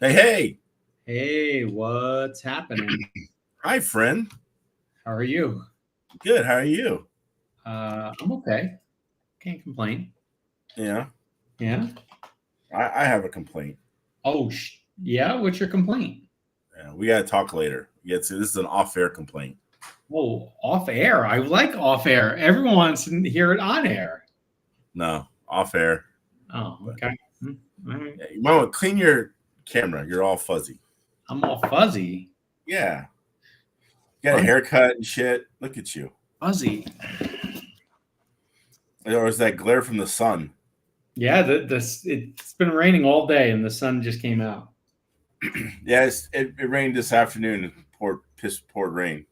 Hey. Hey, what's happening? Hi, friend. How are you? Good. How are you? I'm okay. Can't complain. Yeah. Yeah. I have a complaint. Oh, yeah. What's your complaint? Yeah, we got to talk later. This is an off-air complaint. Oh, off air. I like off air. Everyone wants to hear it on air. No, off-air. Oh, okay. All right. Yeah, you might want to clean your camera. You're all fuzzy. I'm all fuzzy. Yeah. You got a haircut and shit. Look at you. Fuzzy. Or is that glare from the sun? Yeah, it's been raining all day and the sun just came out. Yeah, it rained this afternoon. It poured rain.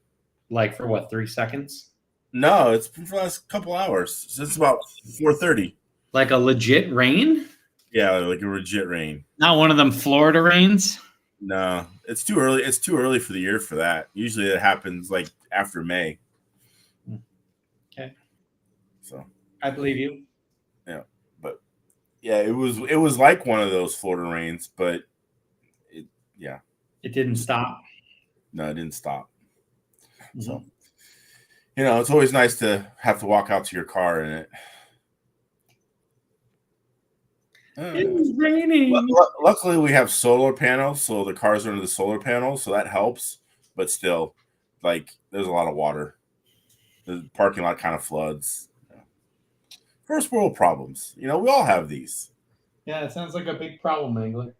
Like for what, 3 seconds? No, it's been for the last couple hours. Since about 4:30. Like a legit rain? Yeah, like a legit rain. Not one of them Florida rains? No, it's too early. It's too early for the year for that. Usually it happens like after May. Okay. So I believe you. Yeah. But yeah, it was like one of those Florida rains, but it didn't stop. No, it didn't stop. Mm-hmm. So it's always nice to have to walk out to your car in it. It's raining. Luckily, we have solar panels, so the cars are under the solar panels, so that helps. But still, like, there's a lot of water. The parking lot kind of floods. First world problems. We all have these. Yeah, it sounds like a big problem, Mangler.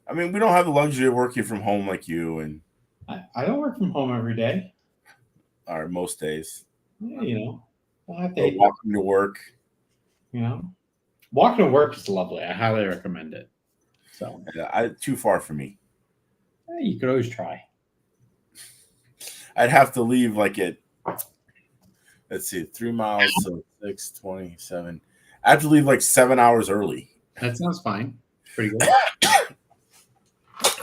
I mean, we don't have the luxury of working from home like you, and I don't work from home every day. Or most days. Yeah, I have to walking to work. Walking to work is lovely. I highly recommend it. So too far for me. You could always try. I'd have to leave like at, let's see, 3 miles, so 6, 27. I have to leave like 7 hours early. That sounds fine. Pretty good.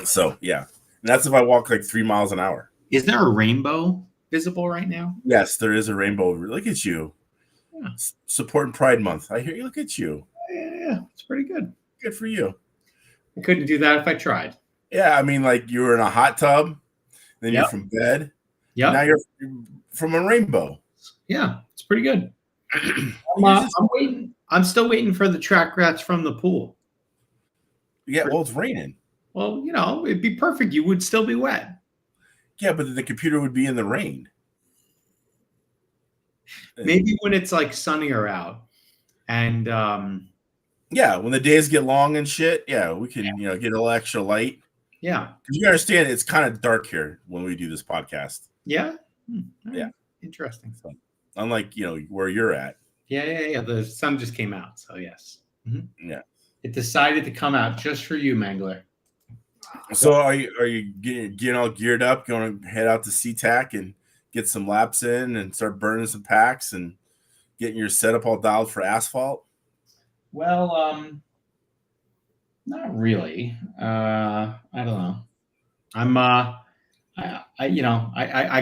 So yeah, and that's if I walk like 3 miles an hour. Is there a rainbow visible right now? Yes, there is a rainbow. Look at you. Yeah. Supporting Pride Month. I hear you. Look at you. Yeah, it's pretty good. Good for you. I couldn't do that if I tried. Yeah, I mean, like you were in a hot tub, then you're from bed. Yeah. Now you're from a rainbow. Yeah, it's pretty good. I'm waiting. I'm still waiting for the track rats from the pool. Yeah, well, it's raining. Well, it'd be perfect. You would still be wet. Yeah, but the computer would be in the rain. Maybe when it's like sunnier out, and when the days get long and shit, we can get a little extra light. Yeah, because you understand it's kind of dark here when we do this podcast. Yeah, yeah, interesting. So, unlike where you're at. Yeah. The sun just came out, so yes. Mm-hmm. Yeah, it decided to come out just for you, Mangler. So are you getting all geared up, going to head out to SeaTac and get some laps in and start burning some packs and getting your setup all dialed for asphalt? Well, not really. I don't know. I'm I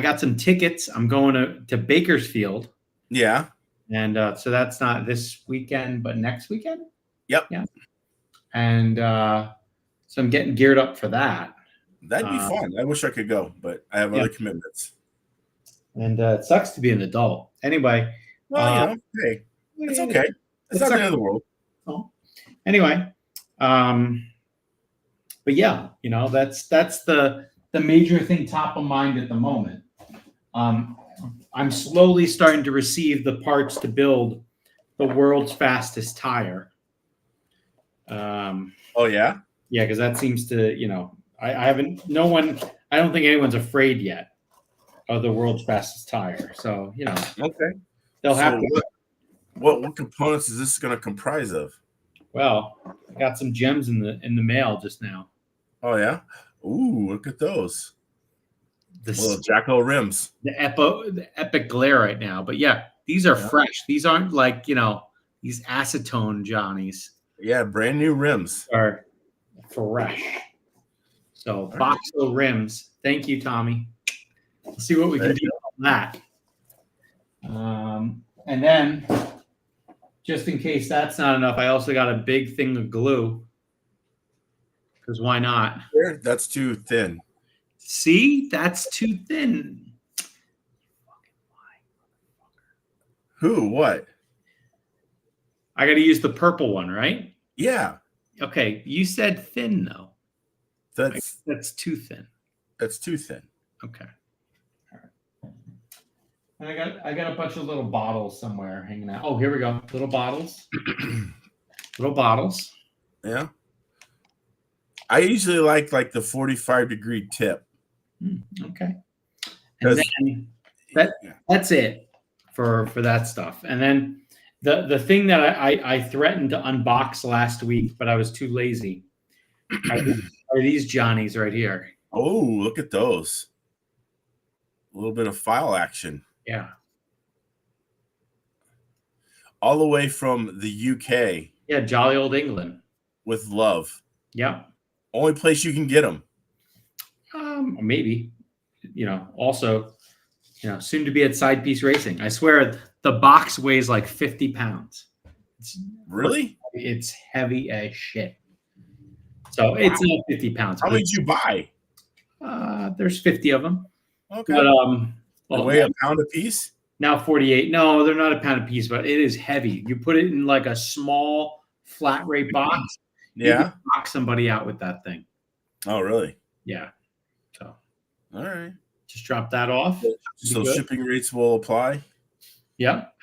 got some tickets. I'm going to Bakersfield. Yeah. And so that's not this weekend, but next weekend. Yep. Yeah. And so I'm getting geared up for that. That'd be fun. I wish I could go, but I have other commitments. And it sucks to be an adult. Anyway. Well, hey, it's okay. It's not the end of the world. Oh. Anyway. But yeah, that's the major thing top of mind at the moment. I'm slowly starting to receive the parts to build the world's fastest tire. Oh yeah? Yeah, because that seems to, I haven't, no one, I don't think anyone's afraid yet of the world's fastest tire. So, okay. They'll have to. What components is this going to comprise of? Well, I got some gems in the mail just now. Oh yeah? Ooh, look at those. Little Jacko rims. The epic glare right now. But yeah, these are fresh. These aren't like, these acetone Johnnies. Yeah, brand new rims. Are fresh. So Boxo rims. Thank you, Tommy. Let's see what we can do on that. And then, just in case that's not enough, I also got a big thing of glue. Because why not? There? That's too thin. See, that's too thin. Who? What? I got to use the purple one, right? Yeah. Okay, you said thin though. That's too thin. That's too thin. Okay. All right. And I got a bunch of little bottles somewhere hanging out. Oh, here we go. Little bottles. Little bottles. Yeah. I usually like the 45-degree tip. Okay. And then that's it for that stuff. And then the thing that I threatened to unbox last week, but I was too lazy, are these Johnnies right here. Oh, look at those. A little bit of file action. Yeah. All the way from the UK. Yeah, jolly old England. With love. Yeah. Only place you can get them. Maybe. Also, soon to be at Side Piece Racing. I swear the box weighs like 50 pounds. Really? It's heavy as shit. So it's not 50 pounds. How many did you buy? There's 50 of them. Okay. But, they weigh a pound a piece? Now 48. No, they're not a pound a piece, but it is heavy. You put it in like a small flat rate box. Yeah. You can knock somebody out with that thing. Oh, really? Yeah. So. All right. Just drop that off. So shipping rates will apply? Yep.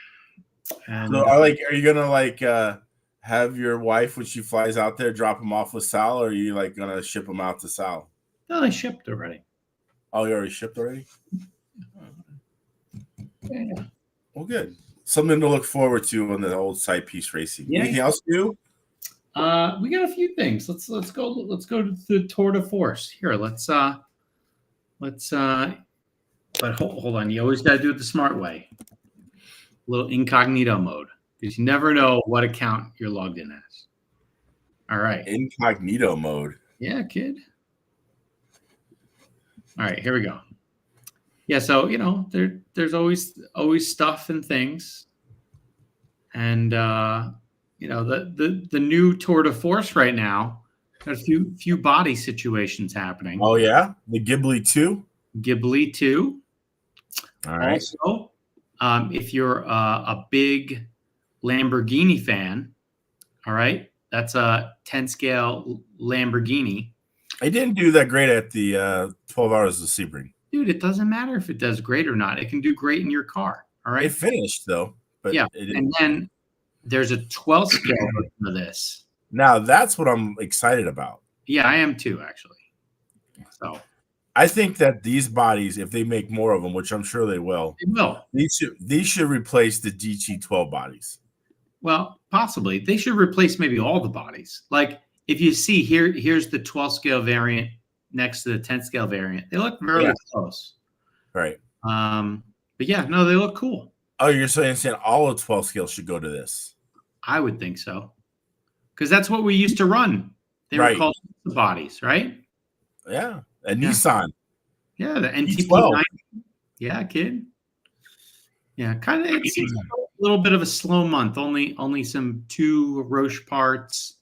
And so are you gonna have your wife when she flies out there drop them off with Sal, or are you gonna ship them out to Sal? No, they shipped already. Oh, you already shipped already? Yeah. Well, good. Something to look forward to on the old Side Piece Racing. Yeah. Anything else new? We got a few things. Let's go to the tour de force. Here, but hold on. You always got to do it the smart way. A little incognito mode, because you never know what account you're logged in as. All right. Incognito mode. Yeah, kid. All right, here we go. Yeah, so there's always stuff and things, and the new tour de force right now. Got a few body situations happening. Oh yeah, the Ghibli 2. Ghibli 2. All right. Also, if you're a big Lamborghini fan, all right, that's a 10 scale Lamborghini. I didn't do that great at the 12 Hours of Sebring. Dude, it doesn't matter if it does great or not. It can do great in your car. All right. It finished though. But yeah. And then there's a 12 scale version of this. Now that's what I'm excited about. Yeah, I am too, actually. So I think that these bodies, if they make more of them, which I'm sure they will, these should replace the DT12 bodies. Well, possibly. They should replace maybe all the bodies. Like if you see here's the 12 scale variant next to the 10 scale variant. They look very close. Right. But yeah, no, they look cool. Oh, you're saying all of 12 scale should go to this? I would think so. Because that's what we used to run. They were called the bodies, right? Yeah. A Nissan. Yeah, the NTP9. Yeah, kid. Yeah, kind of. It's a little bit of a slow month. Only some 2 Roche parts,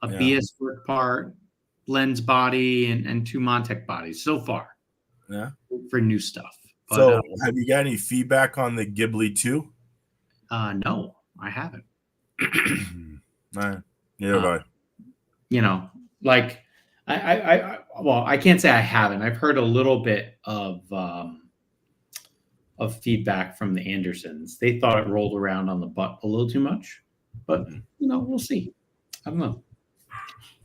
a BS work part, lens body, and 2 Montec bodies so far. Yeah. For new stuff. But, so, have you got any feedback on the Ghibli 2? No, I haven't. Neither have I. I can't say I haven't. I've heard a little bit of feedback from the Andersons. They thought it rolled around on the butt a little too much, but we'll see. I don't know.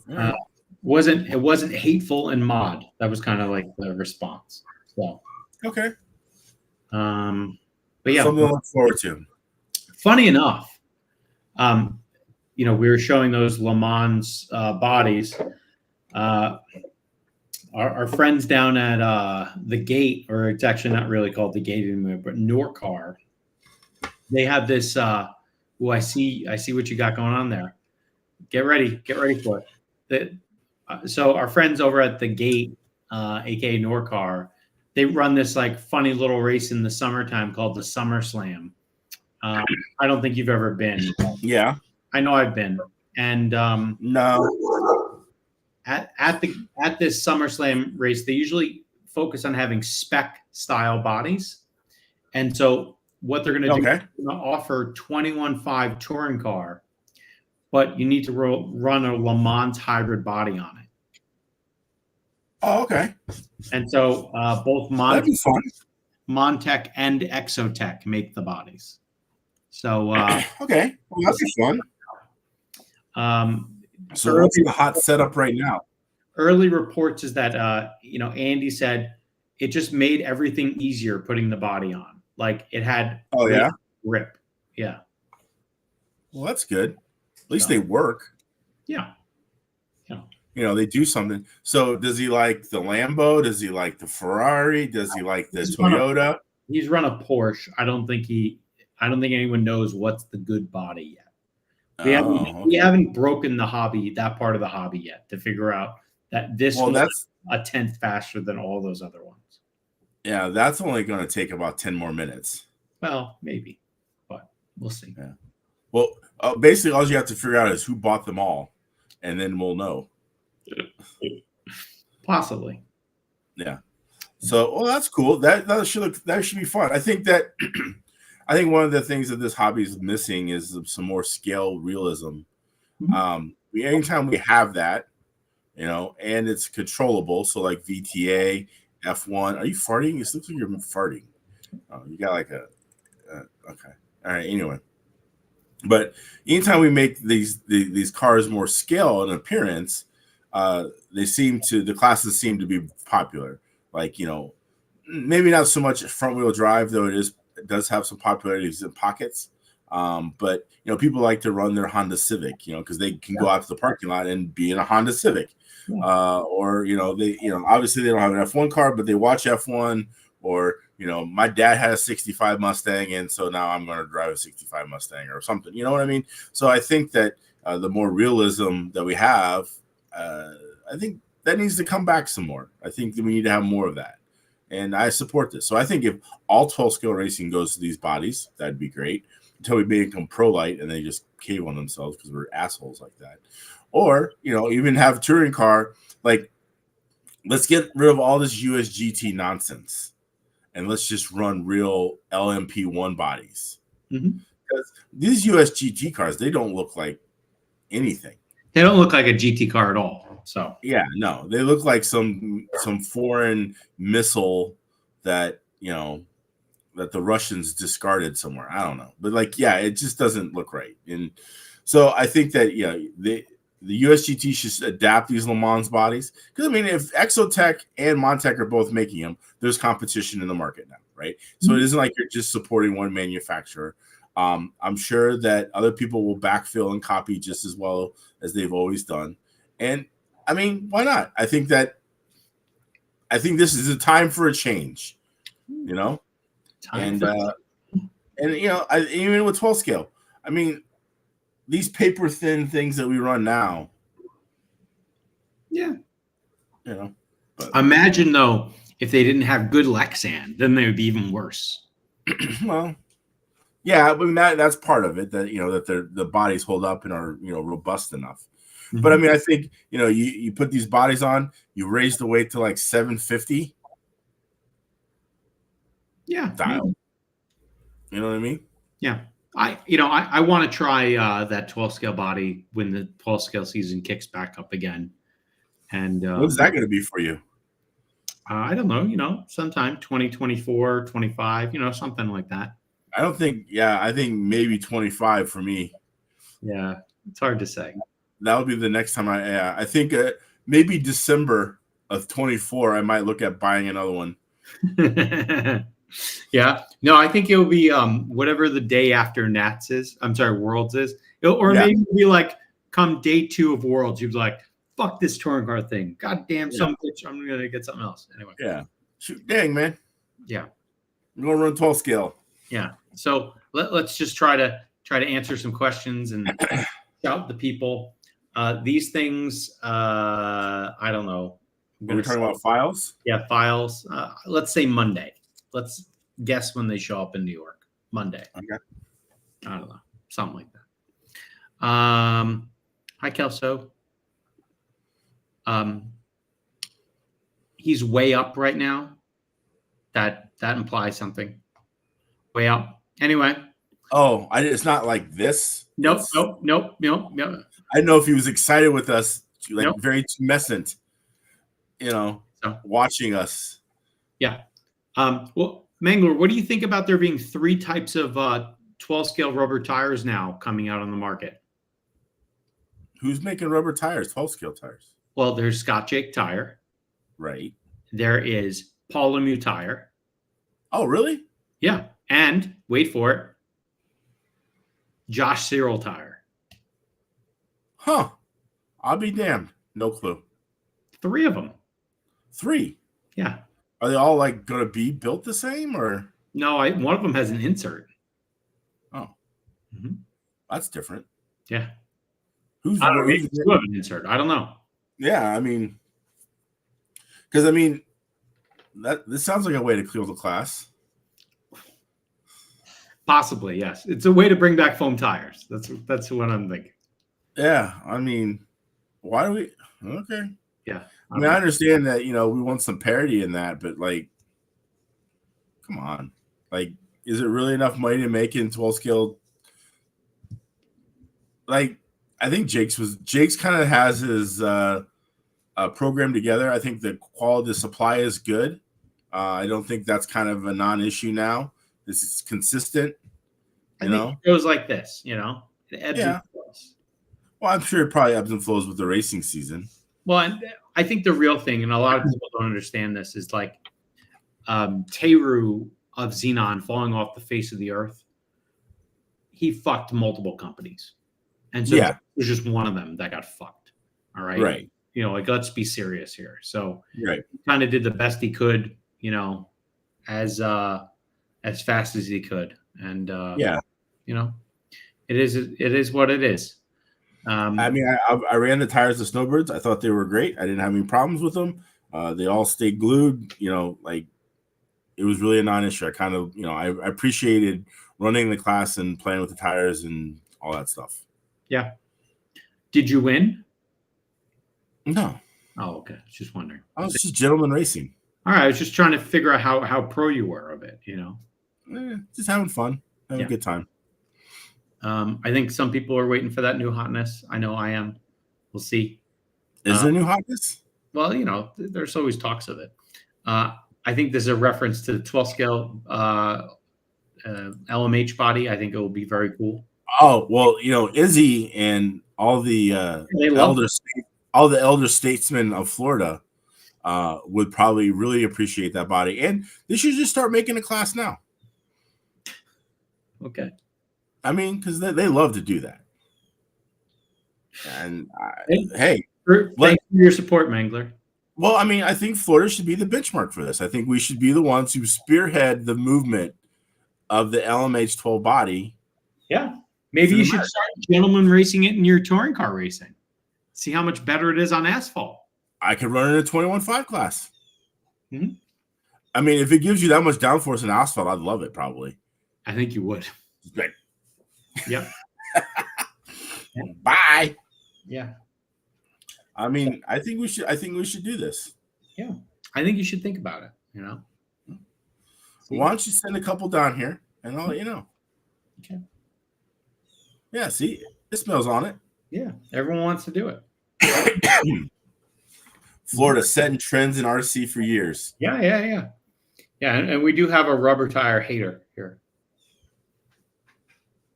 It wasn't hateful and mod. That was kind of like the response. So okay. But yeah, something to look forward to. Funny enough, we were showing those Le Mans bodies. Our friends down at the Gate, or it's actually not really called the Gate anymore, but Norcar. They have this. I see what you got going on there. Get ready for it. So our friends over at the Gate, aka Norcar, they run this like funny little race in the summertime called the Summer Slam. I don't think you've ever been. Yeah, I know I've been, and no. at this SummerSlam race, they usually focus on having spec style bodies, and so what they're going to do is they're going to offer 21.5 touring car, but you need to run a Le Mans hybrid body on it. Oh, okay. And so both that'd be fun. Montech and Exotech make the bodies. So okay, well, that'd be fun. So what's the hot setup right now? Early reports is that Andy said it just made everything easier putting the body on. Like it had grip. Yeah. Well, that's good. At least they work. Yeah. They do something. So does he like the Lambo? Does he like the Ferrari? Does he like the Toyota? He's run a Porsche. I don't think anyone knows what's the good body yet. We haven't broken that part of the hobby yet to figure out that this that's a tenth faster than all those other ones. Yeah, that's only going to take about 10 more minutes. Well, maybe, but we'll see. Yeah. Well, basically, all you have to figure out is who bought them all, and then we'll know. Possibly. Yeah. So, that's cool. That should be fun. I think one of the things that this hobby is missing is some more scale realism. Mm-hmm. Anytime we have that, and it's controllable. So like VTA, F1. Are you farting? It looks like you're farting. Oh, you got like okay. All right. Anyway, but anytime we make these cars more scale and appearance, the classes seem to be popular. Like, maybe not so much front wheel drive, though it does have some popularities in pockets. But people like to run their Honda Civic, because they can go out to the parking lot and be in a Honda Civic. Or they obviously they don't have an F1 car, but they watch F1. Or my dad had a 65 Mustang, and so now I'm going to drive a 65 Mustang or something. You know what I mean? So I think that the more realism that we have, I think that needs to come back some more. I think that we need to have more of that, and I support this. So I think if all 12 scale racing goes to these bodies, that'd be great. Until we make them pro light and they just cave on themselves because we're assholes like that. Or, even have a touring car. Like, let's get rid of all this USGT nonsense and let's just run real LMP1 bodies. Mm-hmm. Because these USGT cars, they don't look like anything. They don't look like a GT car at all. So yeah, no, they look like some foreign missile that, that the Russians discarded somewhere. I don't know. But it just doesn't look right. And so I think that, the USGT should adapt these Le Mans bodies. Because, if Exotech and Montech are both making them, there's competition in the market now, right? So it isn't like you're just supporting one manufacturer. I'm sure that other people will backfill and copy just as well as they've always done. And, why not? I think this is a time for a change, And even with 12 scale, these paper thin things that we run now. Yeah. But imagine though, if they didn't have good Lexan, then they would be even worse. Well, yeah, that's part of it, that, that the bodies hold up and are, robust enough. Mm-hmm. But I think, you put these bodies on, you raise the weight to like 750. Yeah. Dial. You know what I mean? Yeah. I want to try that 12 scale body when the 12 scale season kicks back up again. And what's that going to be for you? I don't know, sometime 2024, 25, something like that. I think maybe 25 for me. Yeah, it's hard to say. That'll be the next time I think maybe December of 24, I might look at buying another one. Yeah. No, I think it'll be whatever the day after Nats is. I'm sorry, Worlds is. Maybe it'll be like come day 2 of Worlds, you'd be like, fuck this touring car thing. God damn, some bitch. I'm gonna get something else. Anyway. Yeah. Shoot, dang, man. Yeah. I'm gonna run 12 scale. Yeah. So let's just try to answer some questions and shout the people. These things, I don't know. We're talking about files? Yeah, files. Let's say Monday. Let's guess when they show up in New York. Monday. Okay. I don't know. Something like that. Hi, Kelso. He's way up right now. That implies something. Way up. Anyway. Oh, it's not like this. Nope. Nope. I know if he was excited with us, like Nope. very tumescent, watching us. Yeah. Well, Mangler, what do you think about there being 3 types of 12 scale rubber tires now coming out on the market? Who's making rubber tires, 12 scale tires? Well, there's Scott Jake Tire. Right. There is Paul Lemieux Tire. Oh, really? Yeah. And wait for it, Josh Cyril Tire. Huh. I'll be damned. No clue. 3 of them. 3? Yeah. Are they all like going to be built the same or? No, one of them has an insert. Oh. Mm-hmm. That's different. Yeah. Who's I don't know, 2 have an insert. I don't know. Yeah, I mean, because this sounds like a way to clear the class. Possibly, yes. It's a way to bring back foam tires. That's what I'm thinking. Yeah, I mean, why do we? Okay. Yeah. I mean, I understand that, we want some parity in that, but like, come on. Like, is it really enough money to make it in 12 scale? Like, I think Jake's kind of has his program together. I think the quality of supply is good. I don't think that's kind of a non-issue now. This is consistent. I think it goes like this, It ebbs and flows. Well, I'm sure it probably ebbs and flows with the racing season. Well, and I think the real thing, and a lot of people don't understand this, is like Teru of Xenon falling off the face of the earth. He fucked multiple companies. And so it was just one of them that got fucked. All right. Right. Let's be serious here. So right. He kind of did the best he could, as fast as he could. And it is what it is. I mean, I ran the tires of Snowbirds. I thought they were great. I didn't have any problems with them. They all stayed glued. Like it was really a non-issue. I kind of, I appreciated running the class and playing with the tires and all that stuff. Yeah. Did you win? No. Oh, okay. Just wondering. I was just gentleman racing. All right. I was just trying to figure out how pro you were of it, Just having fun, having a good time. I think some people are waiting for that new hotness. I know I am. We'll see. Is there new hotness? Well, there's always talks of it. I think there's a reference to the 12 scale LMH body. I think it will be very cool. Oh, well, Izzy and all the elder statesmen of Florida would probably really appreciate that body. And they should just start making a class now. Okay. I mean, because they love to do that. And thanks for your support, Mangler. Well, I mean, I think Florida should be the benchmark for this. I think we should be the ones who spearhead the movement of the LMH 12 body. Yeah. Maybe you should start gentleman racing it in your touring car racing. See how much better it is on asphalt. I could run in a 21.5 class. Mm-hmm. I mean, if it gives you that much downforce in asphalt, I'd love it probably. I think you would. Great. Yep. Bye. Yeah. I mean, I think we should do this. Yeah. I think you should think about it, Why don't you send a couple down here and I'll let you know. Okay. Yeah, see, it smells on it. Yeah. Everyone wants to do it. Florida setting trends in RC for years. Yeah. Yeah, and we do have a rubber tire hater here.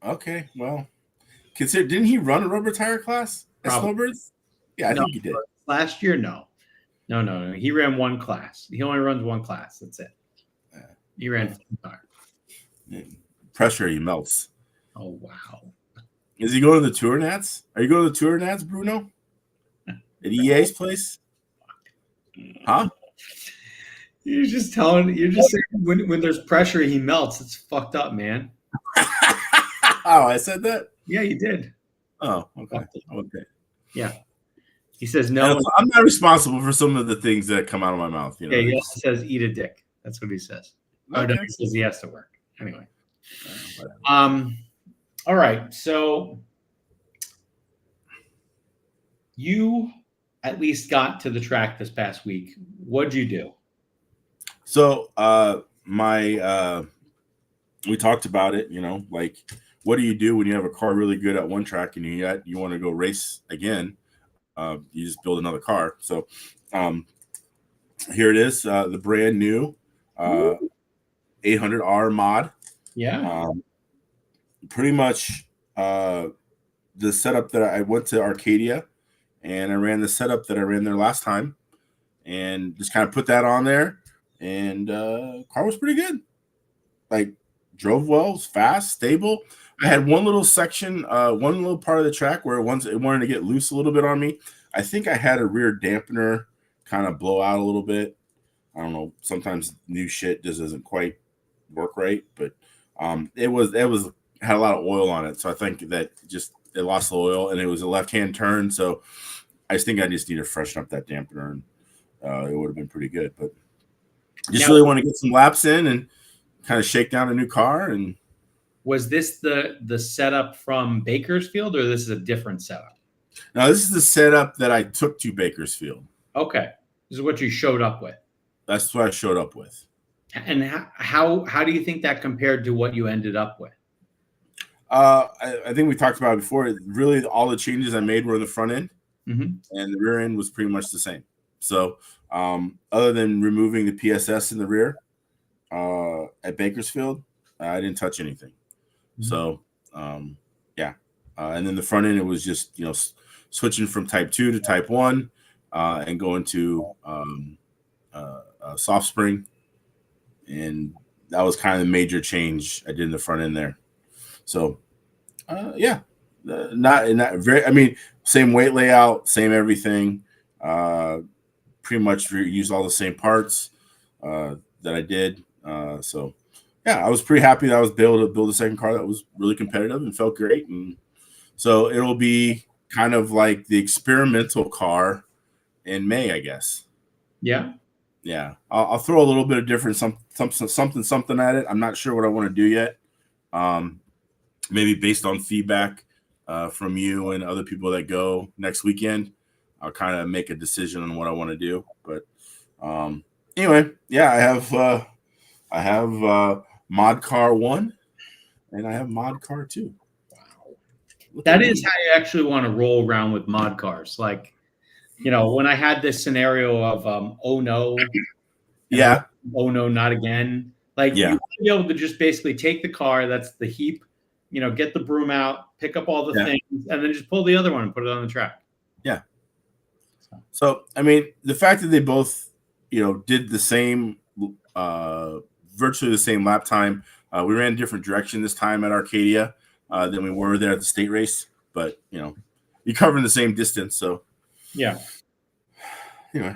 Okay, well, didn't he run a rubber tire class at Snowbirds? Yeah, I think he did. Last year, no. He ran one class. He only runs one class. That's it. He ran tire. Pressure, he melts. Oh, wow. Is he going to the Tour Nats? Are you going to the Tour Nats, Bruno? At EA's place? Huh? You're just saying when there's pressure, he melts. It's fucked up, man. Oh, I said that? Yeah, you did. Oh, okay. Yeah. He says no. I'm not responsible for some of the things that come out of my mouth. Yeah, he also says eat a dick. That's what he says. Okay. Oh, no, he says he has to work. Anyway. All right. So you at least got to the track this past week. What'd you do? So we talked about it, like what do you do when you have a car really good at one track and you want to go race again? You just build another car. So here it is, the brand new 800R mod. Yeah. Pretty much the setup that I went to Arcadia and I ran the setup that I ran there last time and just kind of put that on there, and car was pretty good. Like, drove well, was fast, stable. I had one little section, one little part of the track where it wanted to get loose a little bit on me. I think I had a rear dampener kind of blow out a little bit. I don't know. Sometimes new shit just doesn't quite work right, but it had a lot of oil on it, so I think that it lost the oil, and it was a left-hand turn. So I just think I just need to freshen up that dampener, and it would have been pretty good. But just really want to get some laps in and kind of shake down a new car. And was this the setup from Bakersfield, or this is a different setup? now this is the setup that I took to Bakersfield. Okay, this is what you showed up with. That's what I showed up with. And how do you think that compared to what you ended up with? I think we talked about it before. Really, all the changes I made were in the front end, and the rear end was pretty much the same. So, other than removing the PSS in the rear at Bakersfield, I didn't touch anything. So, yeah. And then the front end, it was just switching from Type 2 to Type 1, and going to soft spring, and that was kind of the major change I did in the front end there. So, yeah, not very. I mean, same weight layout, same everything. Pretty much used all the same parts that I did. So, yeah, I was pretty happy that I was able to build a second car that was really competitive and felt great. And so it'll be kind of like the experimental car in May, I guess. Yeah. Yeah, I'll throw a little bit of different something at it. I'm not sure what I want to do yet. Maybe based on feedback from you and other people that go next weekend, I'll kind of make a decision on what I want to do. But anyway, yeah, I have Mod Car 1 and I have Mod Car 2. Wow, that is how you actually want to roll around with mod cars. Like, when I had this scenario of oh no, yeah, oh no, not again. Like, yeah, you want to be able to just basically take the car that's the heap, get the broom out, pick up all the things, and then just pull the other one and put it on the track. Yeah. So I mean, the fact that they both did the same, virtually the same lap time. We ran a different direction this time at Arcadia than we were there at the state race, but you're covering the same distance, so. Yeah. Anyway.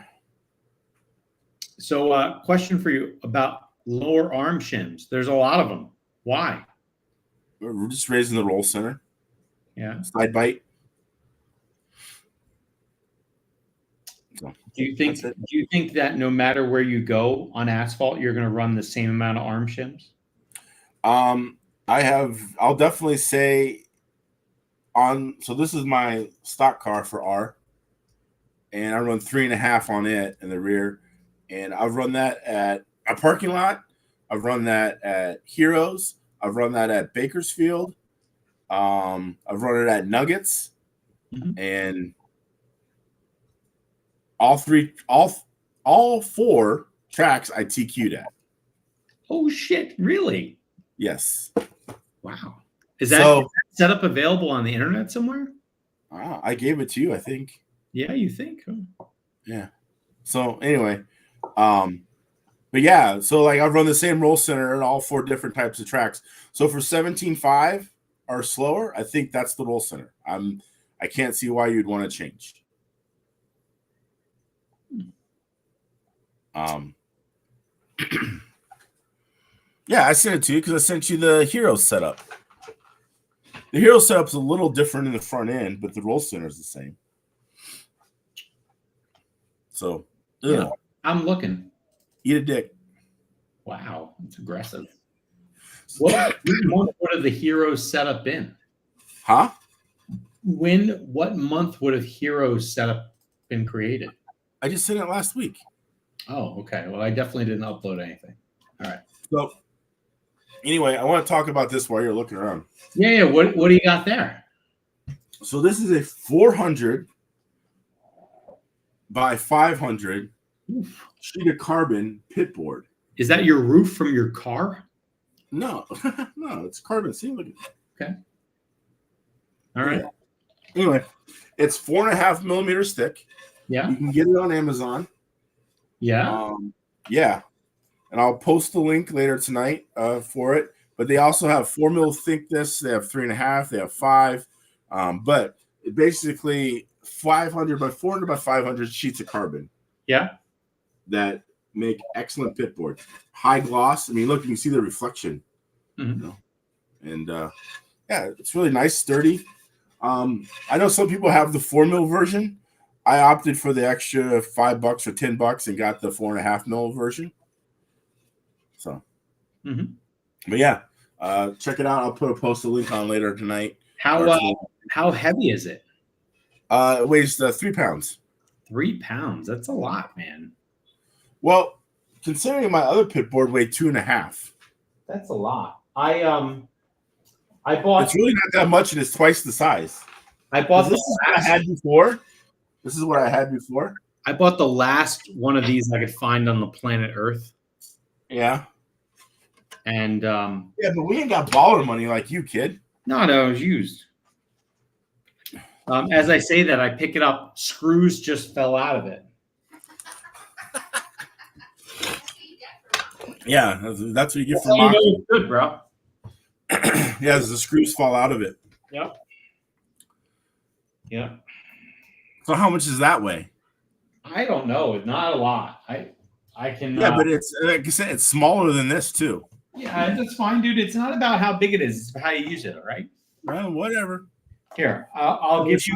So, question for you about lower arm shims. There's a lot of them. Why? We're just raising the roll center. Yeah. Side bite. So, do you think that no matter where you go on asphalt, you're going to run the same amount of arm shims? I'll definitely say so this is my stock car for R. And I run 3.5 on it in the rear. And I've run that at a parking lot. I've run that at Heroes. I've run that at Bakersfield. I've run it at Nuggets. And all four tracks I TQ'd at. Oh, shit. Really? Yes. Wow. Is that setup available on the internet somewhere? I gave it to you, I think. Yeah, you think? Oh. Yeah. So anyway, but yeah, so like I've run the same roll center at all 4 different types of tracks. So for 17.5 or slower, I think that's the roll center. I can't see why you'd want to change. Yeah, I sent it to you because I sent you the Hero setup. The Hero setup's a little different in the front end, but the roll center is the same. So, yeah, I'm looking. Eat a dick. Wow, it's aggressive. What month would have the Heroes setup been? Huh? What month would have Heroes setup been created? I just sent it last week. Oh, okay. Well, I definitely didn't upload anything. All right. So anyway, I want to talk about this while you're looking around. Yeah. What do you got there? So this is a 400 by 500 sheet of carbon pitboard. Is that your roof from your car? No, no, it's carbon. See, look. Okay. All right. Anyway, it's 4.5 millimeters thick. Yeah. You can get it on Amazon. Yeah. Yeah. And I'll post the link later tonight for it. But they also have 4 mil thickness. They have 3.5. They have 5. But it basically 500 by 400 by 500 sheets of carbon. Yeah. That make excellent pitboard. High gloss. I mean, look, you can see the reflection. Mm-hmm. You know? And yeah, it's really nice, sturdy. I know some people have the 4 mil version. I opted for the extra $5 or $10 and got the 4.5 mil version. So, but yeah, check it out. I'll post a link on later tonight. How heavy is it? It weighs 3 pounds. 3 pounds. That's a lot, man. Well, considering my other pitboard weighed 2.5. That's a lot. I bought. It's really not that much, and it's twice the size. I bought this is what I had before. This is what I had before. I bought the last one of these I could find on the planet Earth. Yeah. And yeah, but we ain't got baller money like you, kid. No, it was used. As I say that, I pick it up. Screws just fell out of it. Yeah, that's what you get from you know it's good, bro. Yeah, the screws fall out of it. Yep. Yep. So how much does that weigh? I don't know. Not a lot. I can. Yeah, but it's like I said, it's smaller than this too. Yeah, that's fine, dude. It's not about how big it is; it's how you use it. All right. Well, whatever. Here, I'll give you.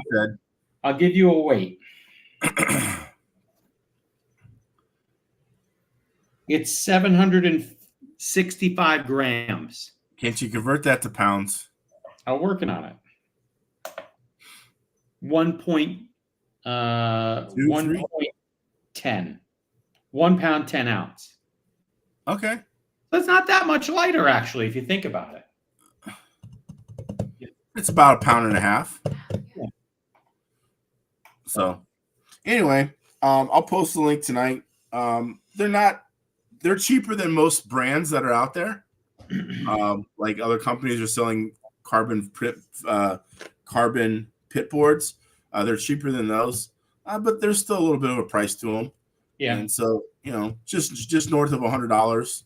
I'll give you a weight. It's 765 grams. Can't you convert that to pounds? I'm working on it. 1.10. 1 pound, 10 ounce. Okay. That's not that much lighter, actually, if you think about it. It's about 1.5 pounds. Yeah. So, anyway, I'll post the link tonight. They're cheaper than most brands that are out there. Like other companies are selling carbon pitboards. They're cheaper than those, but there's still a little bit of a price to them. Yeah. And so, just north of $100.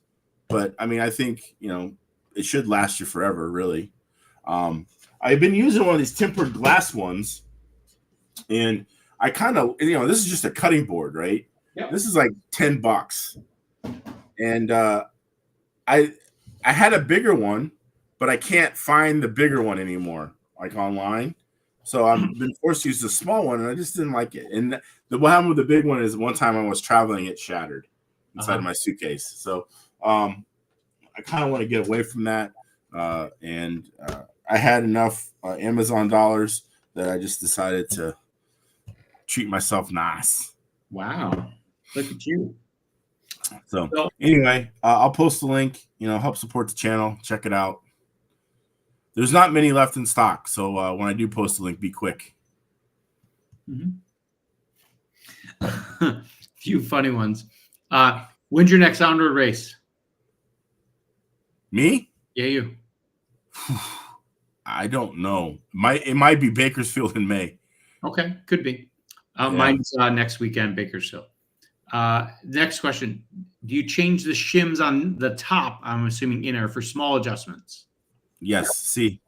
But I mean, I think, it should last you forever, really. I've been using one of these tempered glass ones, and I kind of, this is just a cutting board, right? Yep. This is like $10. And I had a bigger one, but I can't find the bigger one anymore, like online. So I've been forced to use the small one, and I just didn't like it. And what happened with the big one is one time I was traveling, it shattered inside of my suitcase. So I kind of want to get away from that. And I had enough Amazon dollars that I just decided to treat myself nice. Wow. Look at you. So anyway, I'll post the link, help support the channel. Check it out. There's not many left in stock. So when I do post the link, be quick. Few funny ones. When's your next on-road race? Me? Yeah, you. I don't know. It might be Bakersfield in May. Okay, could be. Mine's next weekend, Bakersfield. Next question. Do you change the shims on the top, I'm assuming inner, for small adjustments? Yes. See.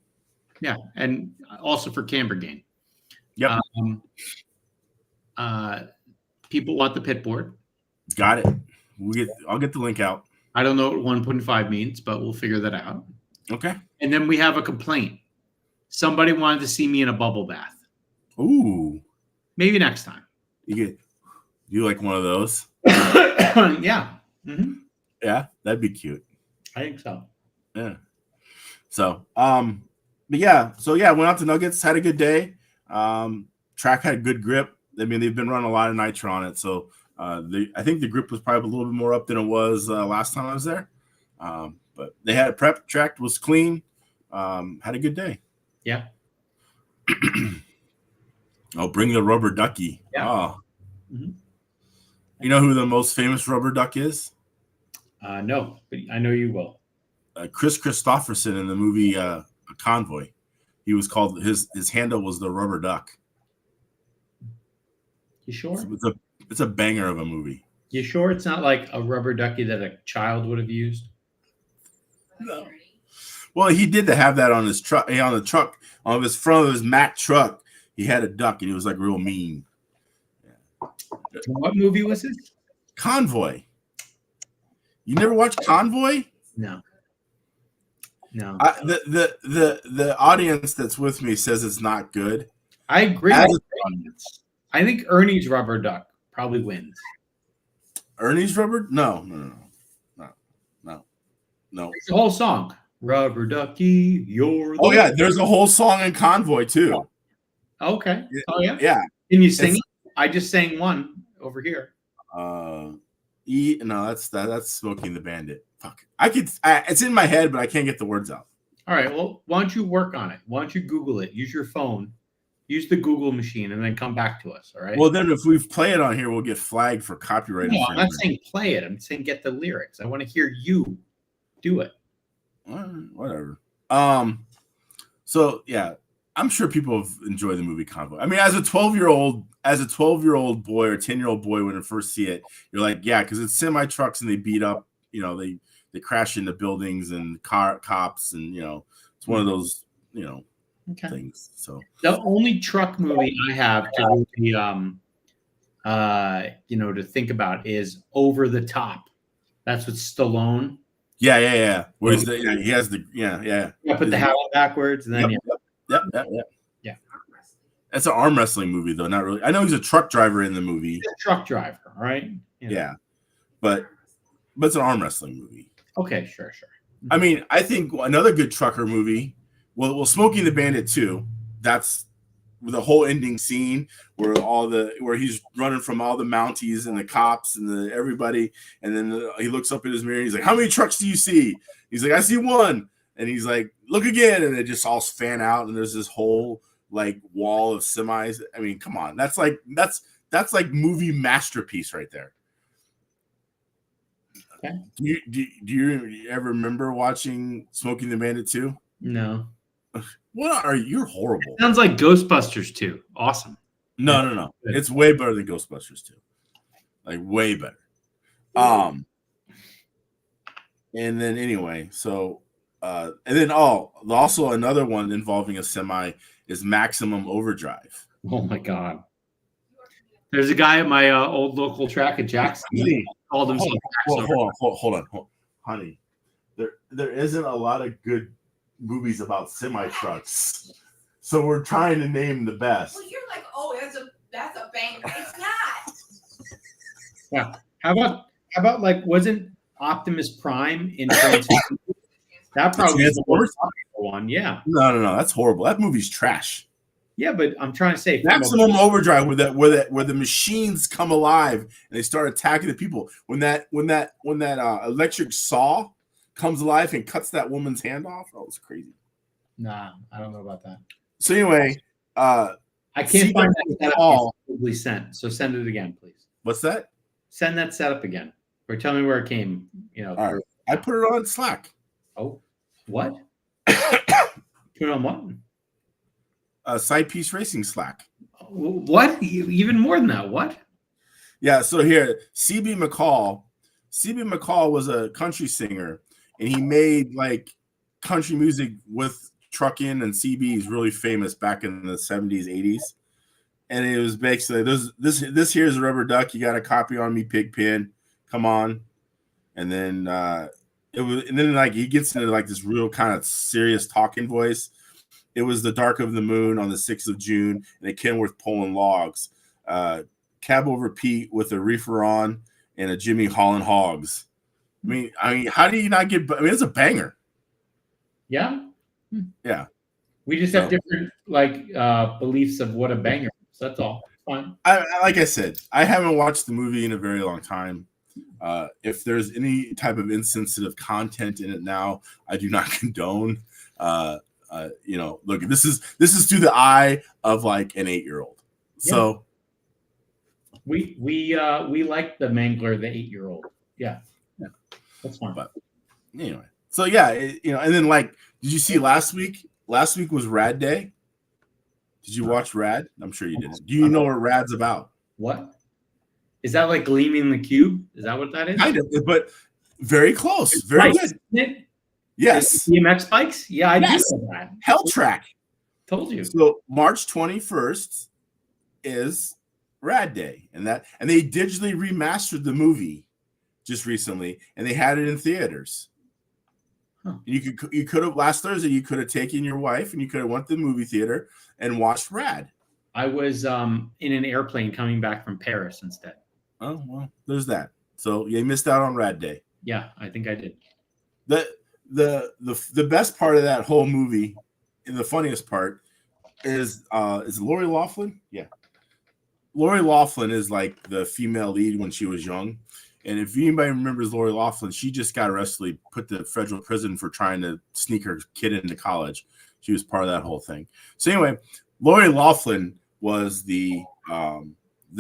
Yeah, and also for camber gain. Yep. People want the pitboard. Got it. I'll get the link out. I don't know what 1.5 means, but we'll figure that out. Okay. And then we have a complaint. Somebody wanted to see me in a bubble bath. Ooh. Maybe next time. You like one of those? Yeah. Mm-hmm. Yeah, that'd be cute. I think so. Yeah. So, but yeah. So yeah, went out to Nuggets, had a good day. Track had good grip. I mean, they've been running a lot of nitro on it, so I think the grip was probably a little bit more up than it was last time I was there. But they had a prep track, was clean, had a good day. Yeah. Oh, bring the rubber ducky. Yeah. Oh. Mm-hmm. You know who the most famous rubber duck is? No, but I know you will. Chris Christopherson in the movie Convoy. He was called, his handle was the rubber duck. You sure? It's a banger of a movie. You sure it's not like a rubber ducky that a child would have used? No. Well, he did have that on his truck. On the truck, on his front of his Mack truck, he had a duck, and he was like real mean. Yeah. What movie was this? Convoy. You never watched Convoy? No. No. The audience that's with me says it's not good. I agree. I think Ernie's rubber duck probably wins. Ernie's rubber? No. It's the whole song. Rubber ducky, you're the Oh yeah, there's a whole song in Convoy too. Okay. Oh yeah. Yeah. Can you sing it? I just sang one over here. No, that's Smoking the Bandit. Fuck. It's in my head, but I can't get the words out. All right. Well, why don't you work on it? Why don't you Google it? Use your phone. Use the Google machine and then come back to us. All right. Well, then if we play it on here, we'll get flagged for copyright. No, I'm not saying play it. I'm saying get the lyrics. I want to hear you do it. Whatever. So yeah, I'm sure people have enjoyed the movie Convoy. I mean, as a 12-year-old boy or 10-year-old boy, when you first see it, you're like, yeah, because it's semi trucks and they beat up, they crash into buildings and cops, and it's one of those, things. So the only truck movie I have to really, to think about is Over the Top. That's with Stallone. Yeah. Where he has the Put the hat on backwards, and then Yep. That's an arm wrestling movie, though. Not really. I know he's a truck driver in the movie. He's a truck driver, right? Yeah, but it's an arm wrestling movie. Okay, sure. I mean, I think another good trucker movie. Well, Smoking the Bandit too. That's the whole ending scene where he's running from all the Mounties and the cops and everybody, and then he looks up in his mirror. And he's like, "How many trucks do you see?" He's like, "I see one." And he's like, "Look again," and they just all fan out, and there's this whole like wall of semis. I mean, come on, that's like movie masterpiece right there. Okay. Do you ever remember watching Smoking the Bandit 2? No. What are you? You're horrible. It sounds like Ghostbusters 2. Awesome. No. It's way better than Ghostbusters 2. Like way better. And then anyway, so and then also another one involving a semi is Maximum Overdrive. Oh my God. There's a guy at my old local track at Jackson. He called himself. Hold on, honey. There isn't a lot of good movies about semi trucks, so we're trying to name the best. Well, you're like, oh, that's a banger. It's not. Yeah. How about like, wasn't Optimus Prime in Transformers? That probably is the worst one. Yeah. No. That's horrible. That movie's trash. Yeah, but I'm trying to say Maximum Overdrive, where the machines come alive and they start attacking the people. When that electric saw comes alive and cuts that woman's hand off, that was crazy. Nah, I don't know about that. So anyway, I can't find that setup probably sent. So send it again, please. What's that? Send that setup again, or tell me where it came. All right. I put it on Slack. Oh, what? Put it on what? Side Piece Racing Slack. What? Even more than that? What? Yeah. So here, CB McCall. CB McCall was a country singer, and he made like country music with trucking, and CB is really famous back in the 70s, 80s. And it was basically this here's a rubber duck. You got a copy on me, Pigpen. Come on. And then like he gets into like this real kind of serious talking voice. It was the dark of the moon on the 6th of June, and a Kenworth pulling logs. Cab over Pete with a reefer on and a Jimmy hauling hogs. I mean, how do you not get? I mean, it's a banger. Yeah. Yeah. We just have different like beliefs of what a banger is. That's all. Fine. Like I said, I haven't watched the movie in a very long time. If there's any type of insensitive content in it now, I do not condone. Look, this is through the eye of like an 8-year-old. So we like the Mangler, the 8-year-old. Yeah, that's fine. But anyway, so yeah, and then like, did you see last week? Last week was Rad Day. Did you watch Rad? I'm sure you didn't. Do you know what Rad's about? What? Is that like Gleaming the Cube? Is that what that is? Kind of, but very close. Very good. Yes. BMX bikes? Yeah, I do know that. Hell Track. Told you. So March 21st is Rad Day. And they digitally remastered the movie just recently, and they had it in theaters. Huh. You could have last Thursday, you could have taken your wife and you could have went to the movie theater and watched Rad. I was in an airplane coming back from Paris instead. Oh, well, there's that. So you missed out on Rad Day. Yeah, I think I did. The best part of that whole movie, and the funniest part, is Lori Loughlin. Yeah, Lori Loughlin is like the female lead when she was young. And if anybody remembers Lori Loughlin, she just got arrested, put to federal prison for trying to sneak her kid into college. She was part of that whole thing. So anyway, Lori Loughlin was the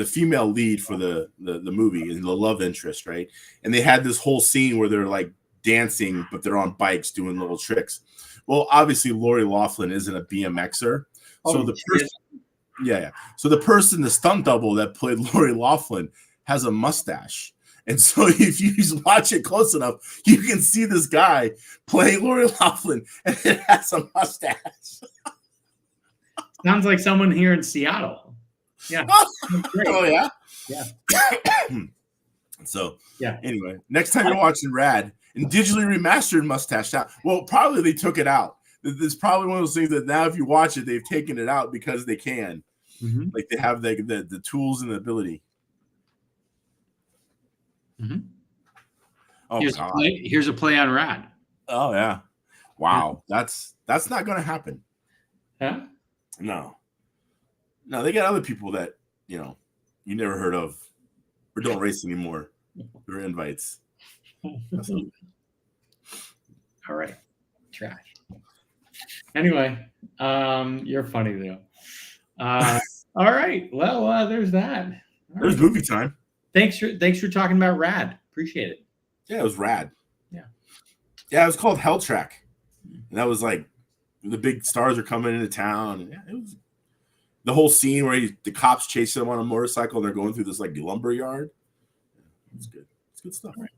female lead for the movie and the love interest, right? And they had this whole scene where they're like dancing, but they're on bikes doing little tricks. Well, obviously Lori Loughlin isn't a BMXer. So the person, the stunt double that played Lori Loughlin has a mustache. And so if you watch it close enough, you can see this guy playing Lori Loughlin and it has a mustache. Sounds like someone here in Seattle. Yeah. Oh, yeah? Yeah. So, yeah. Anyway, next time you're watching Rad and digitally remastered mustache out, well, probably they took it out. It's probably one of those things that now if you watch it, they've taken it out because they can. Mm-hmm. Like they have the tools and the ability. Mm-hmm. Oh, here's a play on Rad. Oh, yeah. Wow. That's not going to happen. Huh? No, they got other people that, you never heard of or don't race anymore. They're invites. All right. Trash. Anyway, you're funny though. All right. Well, there's that. There's movie time. Thanks for talking about Rad. Appreciate it. Yeah, it was rad. Yeah. Yeah, it was called Hell Track. And that was like the big stars are coming into town. And yeah, it was the whole scene where the cops chase them on a motorcycle and they're going through this like lumber yard. It's good. It's good stuff. Right.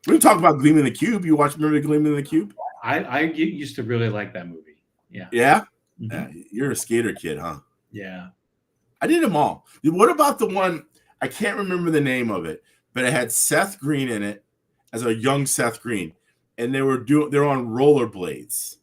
We didn't talk about Gleaming the Cube. You remember Gleaming the Cube? I used to really like that movie. Yeah. Yeah? Mm-hmm. Yeah. You're a skater kid, huh? Yeah. I did them all. What about the one? I can't remember the name of it, but it had Seth Green in it as a young Seth Green, and they're on rollerblades,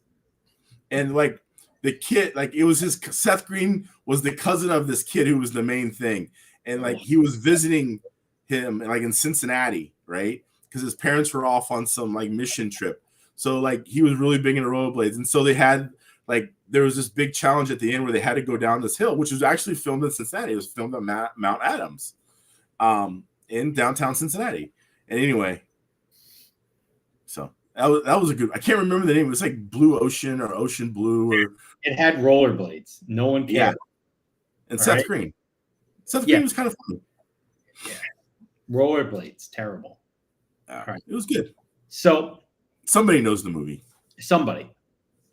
and like the kid, like it was Seth Green was the cousin of this kid who was the main thing, and like he was visiting him like in Cincinnati, right? Because his parents were off on some like mission trip, so like he was really big into rollerblades, and so they had like there was this big challenge at the end where they had to go down this hill, which was actually filmed in Cincinnati. It was filmed at Mount Adams. In downtown Cincinnati. And anyway, so that was a good. I can't remember the name. It was like Blue Ocean or Ocean Blue or. It had rollerblades. No one cared. Yeah. And Seth Green. Seth Green was kind of funny. Yeah. Rollerblades, terrible. Right. It was good. So somebody knows the movie. Somebody.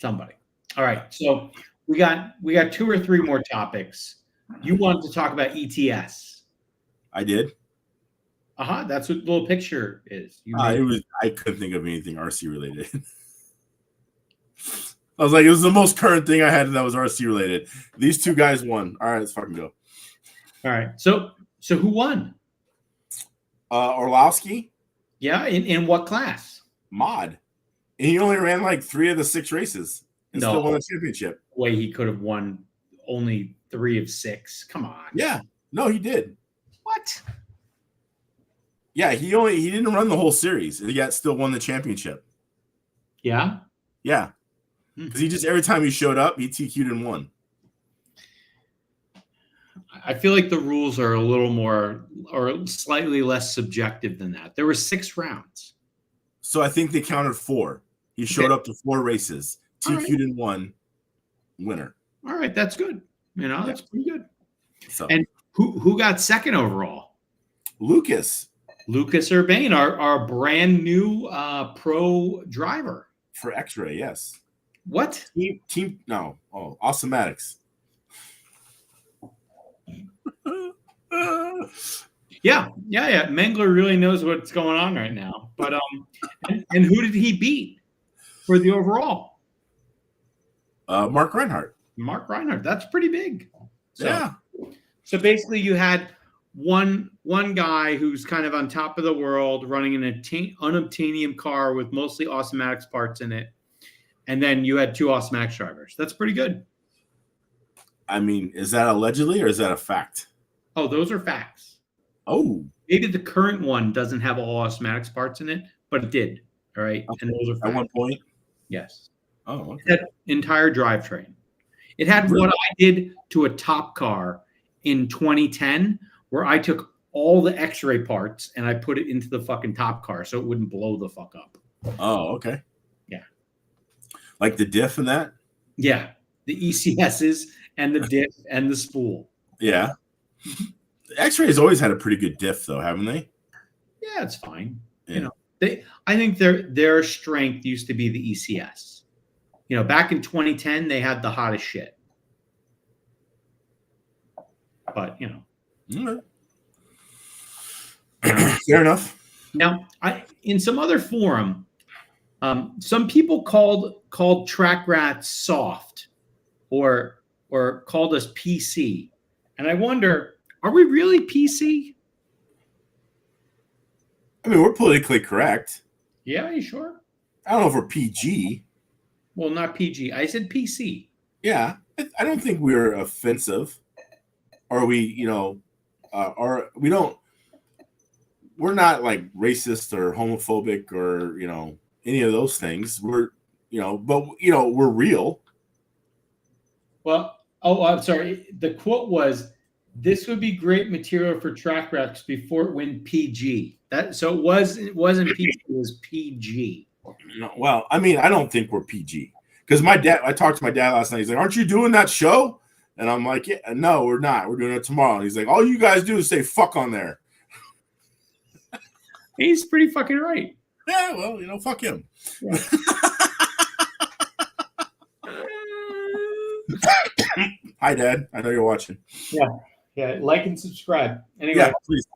All right. So we got 2 or 3 more topics. You wanted to talk about ETS. I did. That's what the little picture is. I couldn't think of anything RC related. I was like, it was the most current thing I had that was RC related. These 2 guys won. All right, let's fucking go. All right. So who won? Orlowski. Yeah. In what class? Mod. And he only ran like 3 of the 6 races and still won the championship. Way he could have won only 3 of 6. Come on. Yeah. No, he did. What? Yeah, he didn't run the whole series, yet still won the championship. Yeah? Yeah. Because he just every time he showed up, he TQ'd and won. I feel like the rules are a little more or slightly less subjective than that. There were 6 rounds. So I think they counted 4. He showed up to 4 races, All right. TQ'd in 1, winner. All right, that's good. That's pretty good. So And who got second overall? Lucas Urbane, our brand new pro driver for X-Ray, yes. What? Team no. Oh, Awesomatics. Yeah. Mangler really knows what's going on right now. But and who did he beat for the overall? Mark Reinhardt. Mark Reinhardt. That's pretty big. So, Yeah. So basically, you had one guy who's kind of on top of the world running an unobtainium car with mostly Awesomatics parts in it, and then you had 2 Awesomatics drivers. That's pretty good. I mean, is that allegedly or is that a fact? Oh, those are facts. Oh, maybe the current one doesn't have all Awesomatics parts in it, but it did. All right, okay. And those are facts. At one point. Yes. Oh, okay. It had entire drivetrain. It had really? what I did to a top car in 2010, where I took all the X-ray parts and I put it into the fucking top car so it wouldn't blow the fuck up. Oh, okay. Yeah. Like the diff and that? Yeah. The ECSs and the diff and the spool. Yeah. X-Ray has always had a pretty good diff, though, haven't they? Yeah, it's fine. Yeah. I think their strength used to be the ECS. Back in 2010, they had the hottest shit. But Mm-hmm. Fair enough. Now, in some other forum, some people called Track Rats soft, or called us PC, and I wonder, are we really PC? I mean, we're politically correct. Yeah, you sure? I don't know if we're PG. Well, not PG. I said PC. Yeah, I don't think we're offensive, or we, or we don't. We're not like racist or homophobic or any of those things. We're but we're real. Well, I'm sorry. The quote was, "This would be great material for Track Rats before it went PG." So it wasn't PG. It was PG. Well, I mean, I don't think we're PG because I talked to my dad last night. He's like, "Aren't you doing that show?" And I'm like, "Yeah, no, we're not. We're doing it tomorrow." And he's like, "All you guys do is say fuck on there." He's pretty fucking right. Yeah, well, fuck him. Yeah. Hi, Dad. I know you're watching. Yeah. Like and subscribe. Anyway, yeah, please.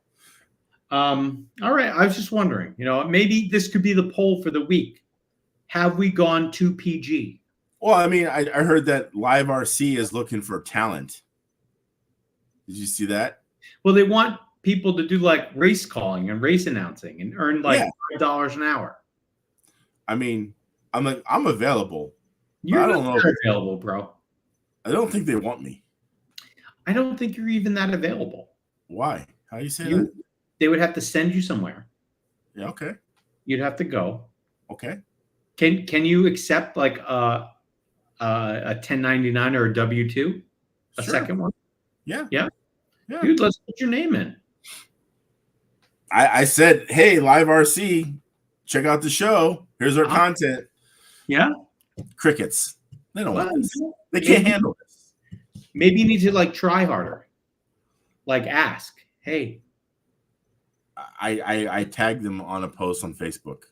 All right. I was just wondering, maybe this could be the poll for the week. Have we gone to PG? Well, I mean, I heard that Live RC is looking for talent. Did you see that? Well, they want people to do like race calling and race announcing and earn like $5 an hour. I mean, I'm available. You're not available, bro. I don't think they want me. I don't think you're even that available. Why? How do you say that? They would have to send you somewhere. Yeah, okay. You'd have to go. Okay. Can you accept like a 1099 or a W-2? A second one? Yeah. Dude, let's put your name in. I said, hey, Live RC, check out the show. Here's our content. Yeah. Crickets. They don't want this. They can't handle this. Maybe you need to like try harder. Like ask, hey. I tagged them on a post on Facebook.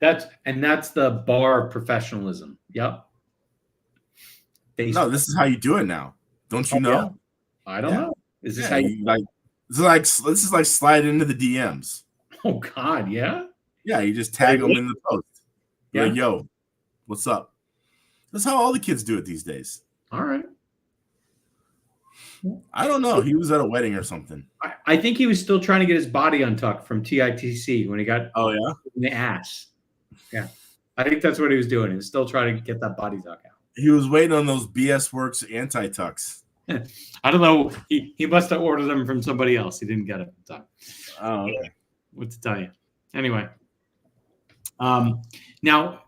That's the bar of professionalism. Yep. Facebook. No, this is how you do it now. Don't you know? Yeah. I don't know. Is this how you like? This is like slide into the DMs. Oh God, yeah. Yeah, you just tag them in the post. Yeah. Like, yo, what's up? That's how all the kids do it these days. All right. I don't know. He was at a wedding or something. I think he was still trying to get his body untucked from TITC when he got in the ass. Yeah. I think that's what he was doing. He was still trying to get that body tuck out. He was waiting on those BS Works anti-tucks. I don't know. He must have ordered them from somebody else. He didn't get it in time. Oh, okay. What to tell you? Anyway. Now,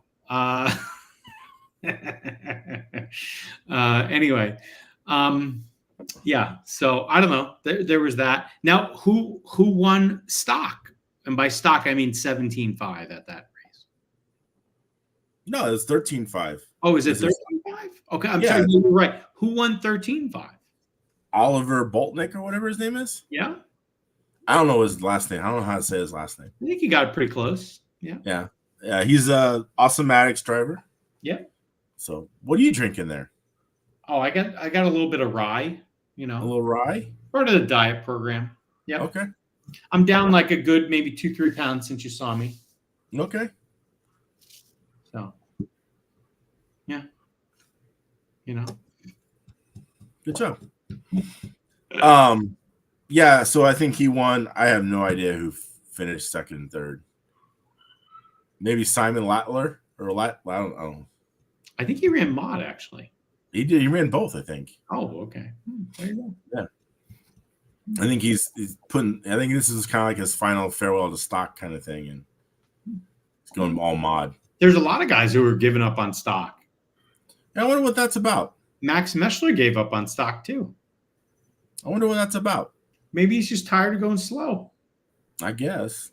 anyway, Yeah. So I don't know. There was that. Now, who won stock? And by stock, I mean 17.5 at that race. No, it's 13.5. Oh, is it Is it- 13.5? Okay, I'm Yeah. sorry. You were right. Who won 13.5? Oliver Boltnick or whatever his name is. Yeah. I don't know his last name. I don't know how to say his last name. I think you got it pretty close. Yeah. Yeah, he's a Awesomatics driver. Yeah. So, what are you drinking there? Oh, I got a little bit of rye, A little rye? part of the diet program. Yeah. Okay. I'm down like a good maybe 2-3 pounds since you saw me. Okay. So, yeah. Good job. Yeah, so I think he won. I have no idea who finished second and third. Maybe Simon Latler or I don't know. I think he ran mod actually. He did. He ran both, I think. Oh, okay. There you go. Yeah. I think he's putting. I think this is kind of like his final farewell to stock kind of thing, and he's going all mod. There's a lot of guys who are giving up on stock. And I wonder what that's about. Max Meschler gave up on stock too. I wonder what that's about. Maybe he's just tired of going slow. I guess.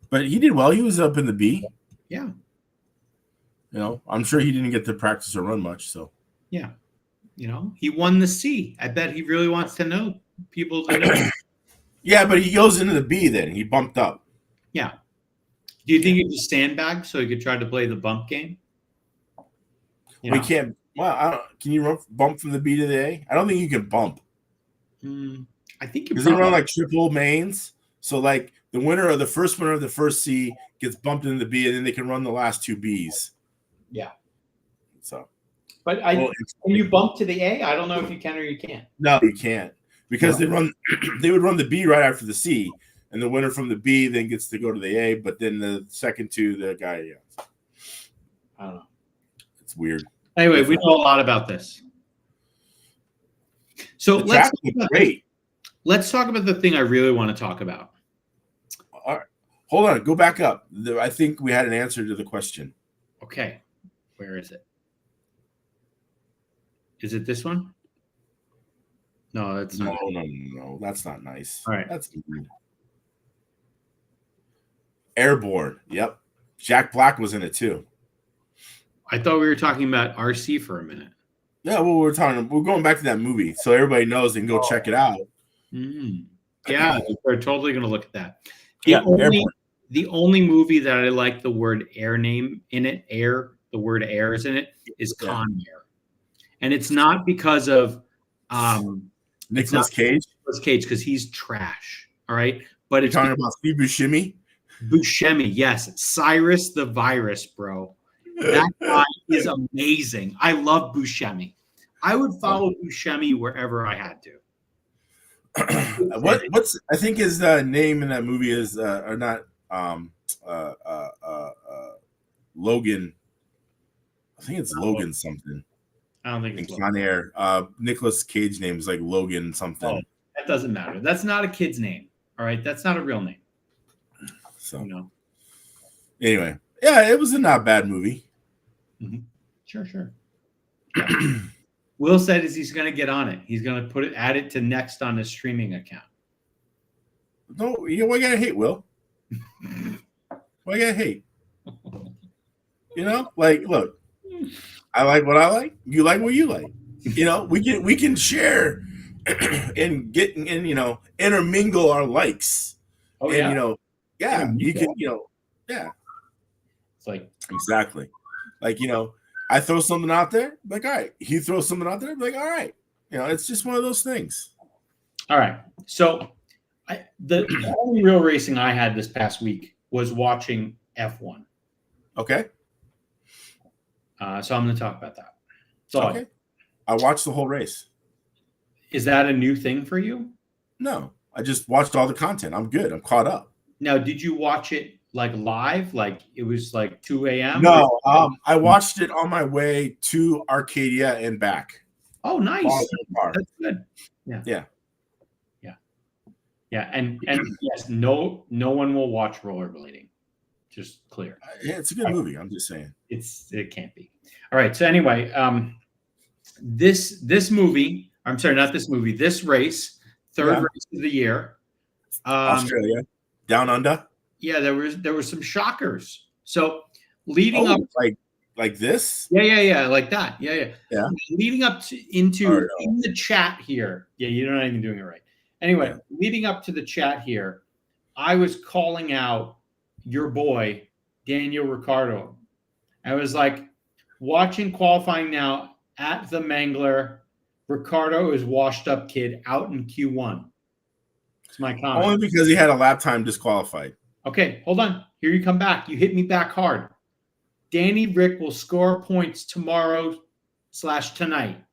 But he did well. He was up in the B. Yeah. I'm sure he didn't get to practice or run much. So Yeah. He won the C. I bet he really wants to know people to know. yeah, but he goes into the B then. He bumped up. Yeah. Do you think he just sandbag so he could try to play the bump game? We can't. Well, can you bump from the B to the A? I don't think you can bump. I think you because they run like triple mains. So like the winner of the first winner of the first C gets bumped into the B, and then they can run the last two Bs. Yeah. So, but can you bump to the A? I don't know if you can or you can't. No, you can't because they would run the B right after the C, and the winner from the B then gets to go to the A. But then the second two, the guy, I don't know. It's weird. Anyway, we know a lot about this. So let's talk about the thing I really want to talk about. All right. Hold on. Go back up. I think we had an answer to the question. Okay. Where is it? Is it this one? No, that's not. No. That's not nice. All right. That's weird. Airborne. Yep. Jack Black was in it too. I thought we were talking about RC for a minute. Yeah, well, we're going back to that movie, so everybody knows they can go check it out. Yeah, we're totally going to look at that. The only movie that I like the word air name in it, the word air is in it, is Con Air. And it's not because of Nicolas Cage. Nicolas Cage, because he's trash. All right. But it's talking about Steve Buscemi. Buscemi, yes. Cyrus the Virus, bro. That guy is amazing. I love Buscemi. I would follow Buscemi wherever I had to. What's I think his name in that movie is Logan. I think it's Logan something. I don't think it's Con Air. Nicolas Cage name is like Logan something. Oh, that doesn't matter. That's not a kid's name. All right, that's not a real name. So anyway, yeah, it was a not bad movie. Mm-hmm. Sure. Yeah. Will said he's going to get on it. He's going to add it to next on his streaming account. No, why you gotta hate, Will? Why you gotta hate? Like, look, I like what I like. You like what you like. We can share and get and intermingle our likes. Oh yeah. You can yeah. It's like exactly. Like, I throw something out there, like, all right. He throws something out there, like, all right. It's just one of those things. All right. So the only real racing I had this past week was watching F1. Okay. So I'm going to talk about that. So okay. I watched the whole race. Is that a new thing for you? No. I just watched all the content. I'm good. I'm caught up. Now, did you watch it like live? Like it was like 2 a.m.? No, I watched it on my way to Arcadia and back. Oh, nice. That's good. Yeah. And yes, no one will watch rollerblading. Just clear. Yeah, it's a good movie. I'm just saying. It can't be. All right. So anyway, This movie, I'm sorry, not this movie, this race, third race of the year. Australia, down under. Yeah, there was some shockers. So leading up, like this. Yeah, like that. Yeah. Leading up in the chat here. Yeah, you're not even doing it right. Anyway, leading up to the chat here, I was calling out your boy Daniel Ricciardo. I was like, watching qualifying now at the Mangler. Ricciardo is washed up kid out in Q1. It's my comment. Only because he had a lap time disqualified. Okay, hold on. Here you come back. You hit me back hard. Danny Rick will score points tomorrow/tonight.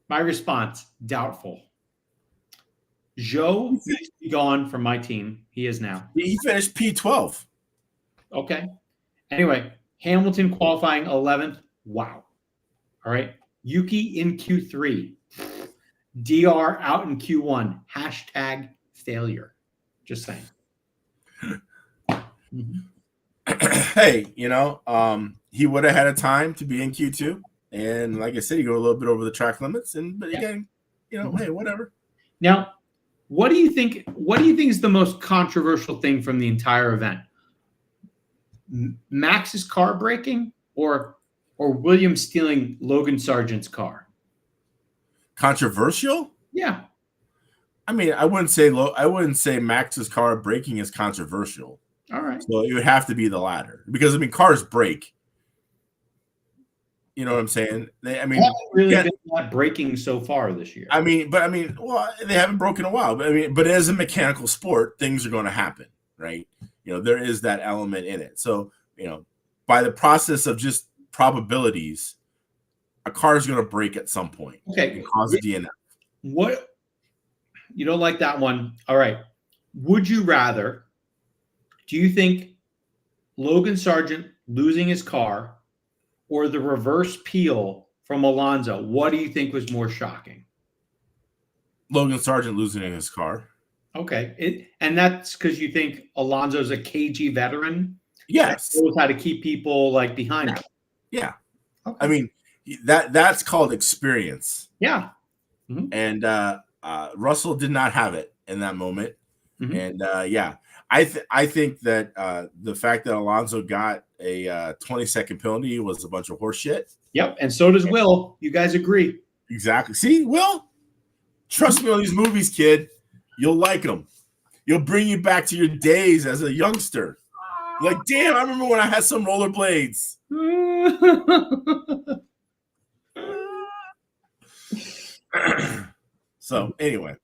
My response, doubtful. Joe needs to be gone from my team. He is now. He finished P12. Okay. Anyway, Hamilton qualifying 11th. Wow. All right. Yuki in Q3. DR out in Q1. Hashtag failure. Just saying. Hey, he would have had a time to be in Q2. And like I said, you go a little bit over the track limits. But again, hey, whatever. Now, what do you think is the most controversial thing from the entire event? Max's car breaking or Williams stealing Logan Sargent's car? Controversial? Yeah. I mean, I wouldn't say Max's car breaking is controversial. All right. So it would have to be the latter because cars break. You know what I'm saying? They haven't really been that breaking so far this year. Well, they haven't broken a while. But as a mechanical sport, things are going to happen, right? There is that element in it. So, by the process of just probabilities, a car is going to break at some point. Okay. And cause a DNF. What? You don't like that one. All right. Would you rather? Do you think Logan Sargent losing his car or the reverse peel from Alonzo? What do you think was more shocking? Logan Sargent losing his car. Okay. And that's because you think Alonzo's a KG veteran? Yes. That knows how to keep people behind him. Yeah. Okay. That's called experience. Yeah. Mm-hmm. And Russell did not have it in that moment. Mm-hmm. And I think that the fact that Alonzo got a 20-second penalty was a bunch of horse shit. Yep, and so does Will. You guys agree? Exactly. See, Will, trust me on these movies, kid. You'll like them. You'll bring you back to your days as a youngster. Like, damn, I remember when I had some rollerblades. So anyway,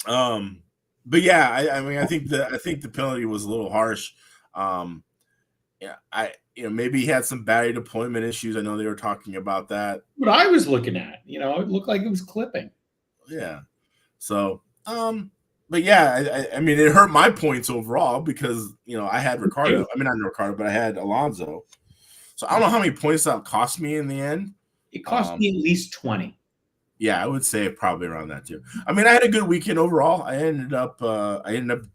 but yeah, I think the penalty was a little harsh. Maybe he had some battery deployment issues. I know they were talking about that. What I was looking at, it looked like it was clipping. Yeah. So, but yeah, it hurt my points overall because I had Ricciardo. Not Ricciardo, but I had Alonzo. So I don't know how many points that cost me in the end. It cost me at least 20. Yeah, I would say probably around that too. I had a good weekend overall. I ended up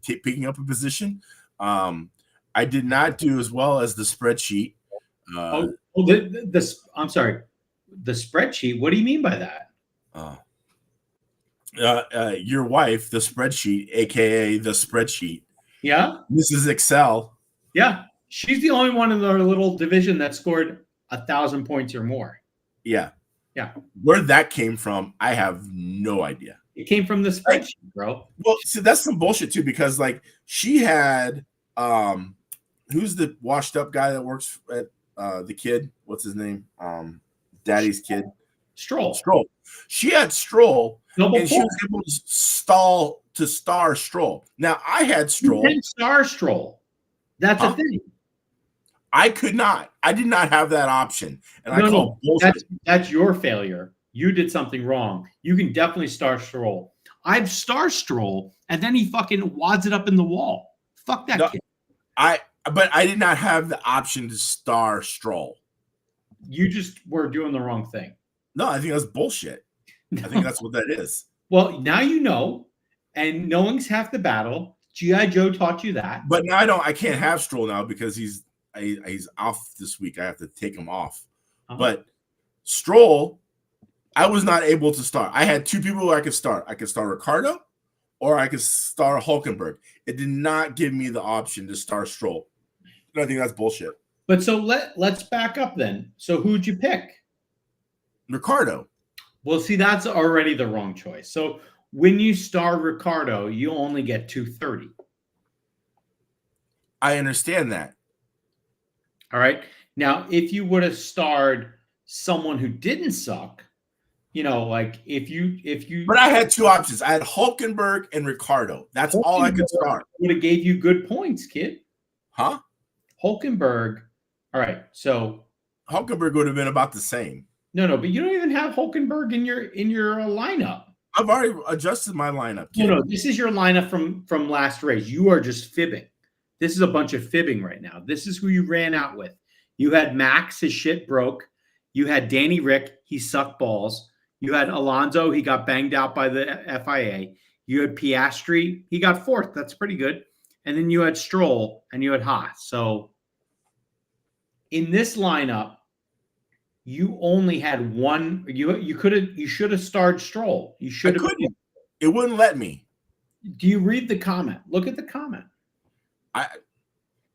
picking up a position. I did not do as well as the spreadsheet. I'm sorry. The spreadsheet. What do you mean by that? Your wife, the spreadsheet, aka the spreadsheet. Yeah. Mrs. Excel. Yeah, she's the only one in our little division that scored 1,000 points or more. Yeah. Yeah. Where that came from, I have no idea. It came from the spreadsheet, bro. Well, see, that's some bullshit too, because she had who's the washed up guy that works at the kid? What's his name? Daddy's kid. Stroll. She had Stroll, and she was able to star Stroll. Now I had Stroll. You didn't star Stroll. That's a thing. I could not. I did not have that option. And I call bullshit. That's your failure. You did something wrong. You can definitely star Stroll. I've star Stroll, and then he fucking wads it up in the wall. Fuck that kid. But I did not have the option to star Stroll. You just were doing the wrong thing. No, I think that's bullshit. No. I think that's what that is. Well, now you know, and knowing's half the battle. G.I. Joe taught you that. But now I can't have Stroll now because he's off this week. I have to take him off. Uh-huh. But Stroll I was not able to start. I had two people who I could start. I could start Ricardo or I could start Hulkenberg. It did not give me the option to start Stroll. And I think that's bullshit. But so let's back up then. So who'd you pick? Ricardo. Well, see, that's already the wrong choice. So when you start Ricardo, you only get 230. I understand that. All right. Now, if you would have starred someone who didn't suck, like if you But I had two options. I had Hulkenberg and Ricardo. That's all I could start. Would have gave you good points, kid. Huh? Hulkenberg. All right. So Hulkenberg would have been about the same. No, but you don't even have Hulkenberg in your lineup. I've already adjusted my lineup. Kid. No, this is your lineup from last race. You are just fibbing. This is a bunch of fibbing right now. This is who you ran out with. You had Max, his shit broke. You had Danny Rick, he sucked balls. You had Alonzo, he got banged out by the FIA. You had Piastri, he got fourth. That's pretty good. And then you had Stroll and you had Haas. So in this lineup, you only had one. You should have starred Stroll. You should have. It wouldn't let me. Do you read the comment? Look at the comment.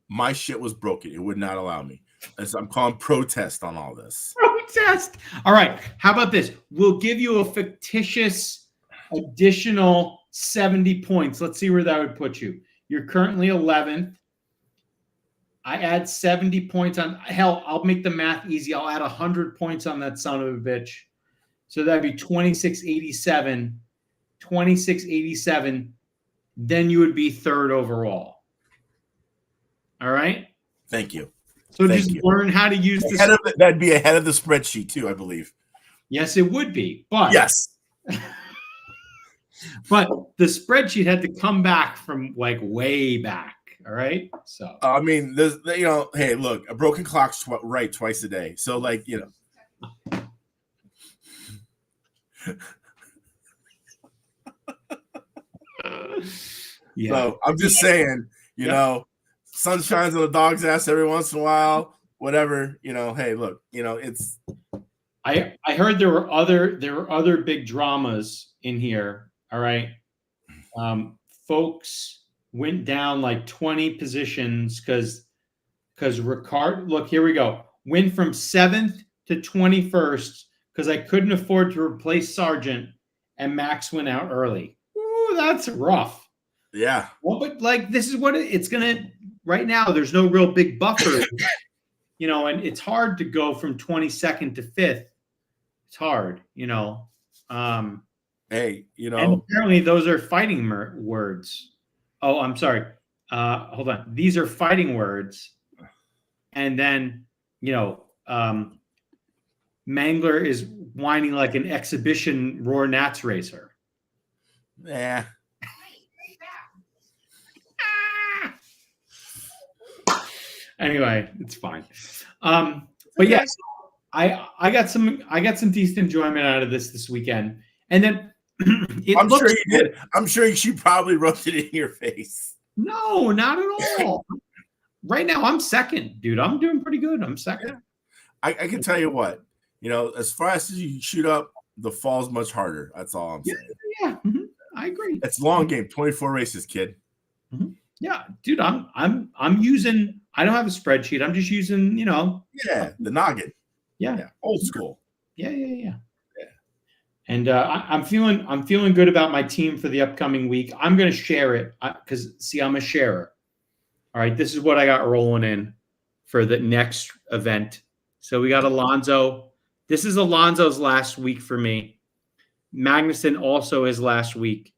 My shit was broken. It would not allow me. So I'm calling protest on all this. Protest. All right. How about this? We'll give you a fictitious additional 70 points. Let's see where that would put you. You're currently 11th. I add 70 points on. Hell, I'll make the math easy. I'll add 100 points on that son of a bitch. So that'd be 2687. 2687. Then you would be third overall. All right. Thank you. So just learn how to use this. That'd be ahead of the spreadsheet too, I believe. Yes, it would be. But yes. But the spreadsheet had to come back from like way back. All right. So I mean, there's hey, look, a broken clock's right twice a day. So like, yeah. So I'm just saying, sun shines on the dog's ass every once in a while, whatever, hey, look, it's I heard there were other big dramas in here. All right. Folks went down like 20 positions because Ricard, look, here we go. Went from 7th to 21st because I couldn't afford to replace Sargent and Max went out early. Ooh, that's rough. Yeah. Well, but like this is what it's gonna right now. There's no real big buffer, and it's hard to go from 22nd to 5th. It's hard, Hey, and apparently those are fighting words. Oh, I'm sorry. Hold on. These are fighting words. And then, Mangler is whining like an exhibition Roar Nats racer. Yeah. Anyway, it's fine. But yes, I got some decent enjoyment out of this weekend. And then I'm sure you did. I'm sure she probably rubbed it in your face. No, not at all. Right now, I'm second, dude. I'm doing pretty good. I'm second. Yeah. I can tell you what, as fast as you shoot up, the fall's much harder. That's all I'm saying. Yeah, I agree. It's a long game, 24 races, kid. Mm-hmm. Yeah, dude. I'm using. I don't have a spreadsheet. I'm just using, Yeah, the noggin. Yeah, old school. Yeah. And I'm feeling good about my team for the upcoming week. I'm going to share it because I'm a sharer. All right, this is what I got rolling in for the next event. So we got Alonzo. This is Alonzo's last week for me. Magnussen also is last week.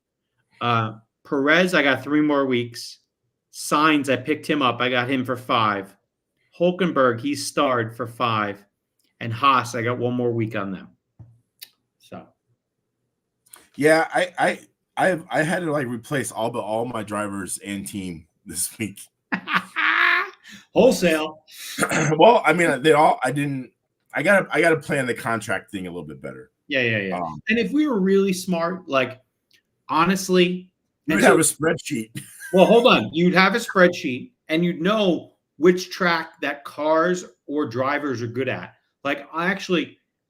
Perez, I got 3 more weeks. Sainz, I picked him up. I got him for 5. Hulkenberg, he's starred for 5. And Haas, I got 1 more week on them. So. Yeah, I had to like replace all my drivers and team this week. Wholesale. Well, I mean, I gotta plan the contract thing a little bit better. Yeah. And if we were really smart, like honestly, you'd have a spreadsheet. Well, hold on. You'd have a spreadsheet and you'd know which track that cars or drivers are good at. Like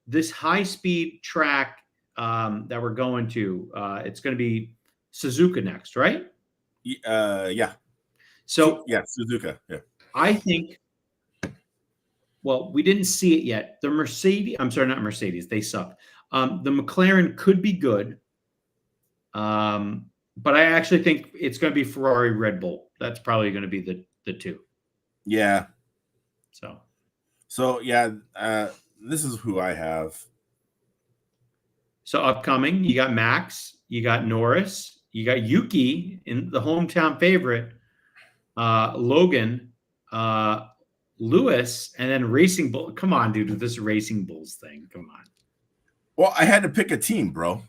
this high-speed track that we're going to, it's going to be Suzuka next, right? Yeah. So yeah, Suzuka. Yeah. I think, well, we didn't see it yet. The Mercedes, I'm sorry, not Mercedes, they suck. The McLaren could be good. But I actually think it's going to be Ferrari, Red Bull. That's probably going to be the two. Yeah. So yeah, this is who I have. So upcoming, you got Max, you got Norris, you got Yuki in the hometown favorite, Logan, Lewis, and then Racing Bull. Come on, dude, with this Racing Bulls thing. Come on. Well, I had to pick a team, bro.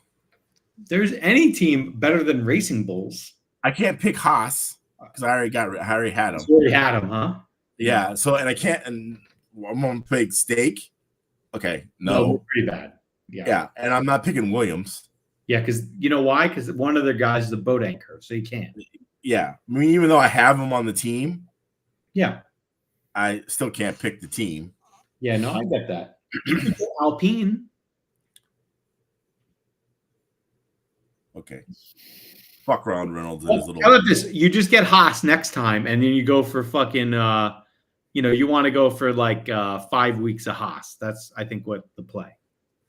There's any team better than Racing Bulls. I can't pick Haas because I already had him. You already had him, huh? Yeah. So, and I can't, and I'm gonna pick Stake. Okay, no, pretty bad. Yeah, and I'm not picking Williams. Yeah, because you know why? Because one of their guys is a boat anchor, so you can't. Yeah, I mean, even though I have him on the team, yeah, I still can't pick the team. Yeah, no, I get that. You can go Alpine. Okay. Fuck Ron Reynolds and his little. How about this? You just get Haas next time, and then you go for fucking. You want to go for like 5 weeks of Haas. That's I think what the play.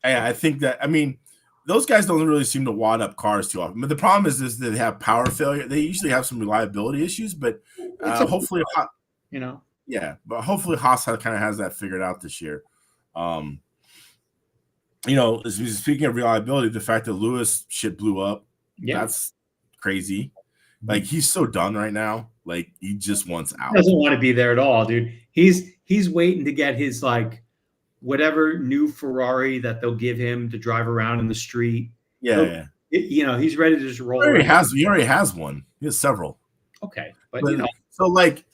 Yeah, I think that. I mean, those guys don't really seem to wad up cars too often. But the problem is that they have power failure. They usually have some reliability issues, but hopefully, yeah. But hopefully, Haas kind of has that figured out this year. Speaking of reliability, the fact that Lewis shit blew up, that's crazy. Like he's so done right now. Like he just wants out. He doesn't want to be there at all, dude. He's waiting to get his like whatever new Ferrari that they'll give him to drive around in the street. Yeah. He's ready to just roll. He already has one. He has several. Okay, but so like,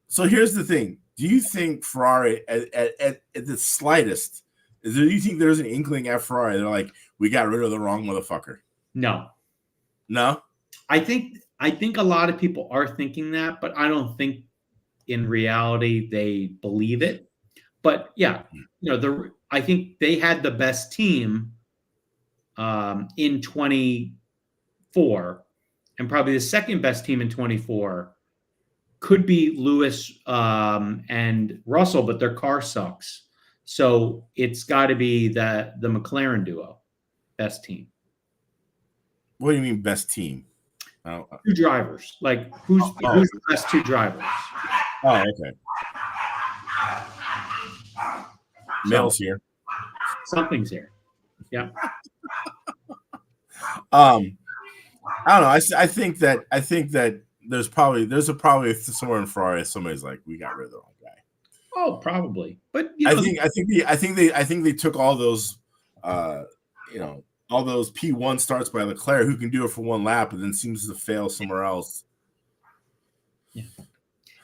so here's the thing. Do you think Ferrari at the slightest? Do you think there's an inkling at Ferrari? They're like, we got rid of the wrong motherfucker. No. I think a lot of people are thinking that, but I don't think in reality they believe it. But yeah, I think they had the best team in 24, and probably the second best team in 24 could be Lewis and Russell, but their car sucks. So it's got to be the McLaren duo, best team. What do you mean best team? Two drivers. Like who's the best two drivers? Oh, okay. Mail's here. Something's here. Yeah. I don't know. I think that there's probably somewhere in Ferrari somebody's like, we got rid of the wrong guy. Oh, probably. But I think they took all those all those P1 starts by Leclerc who can do it for one lap and then seems to fail somewhere else. Yeah.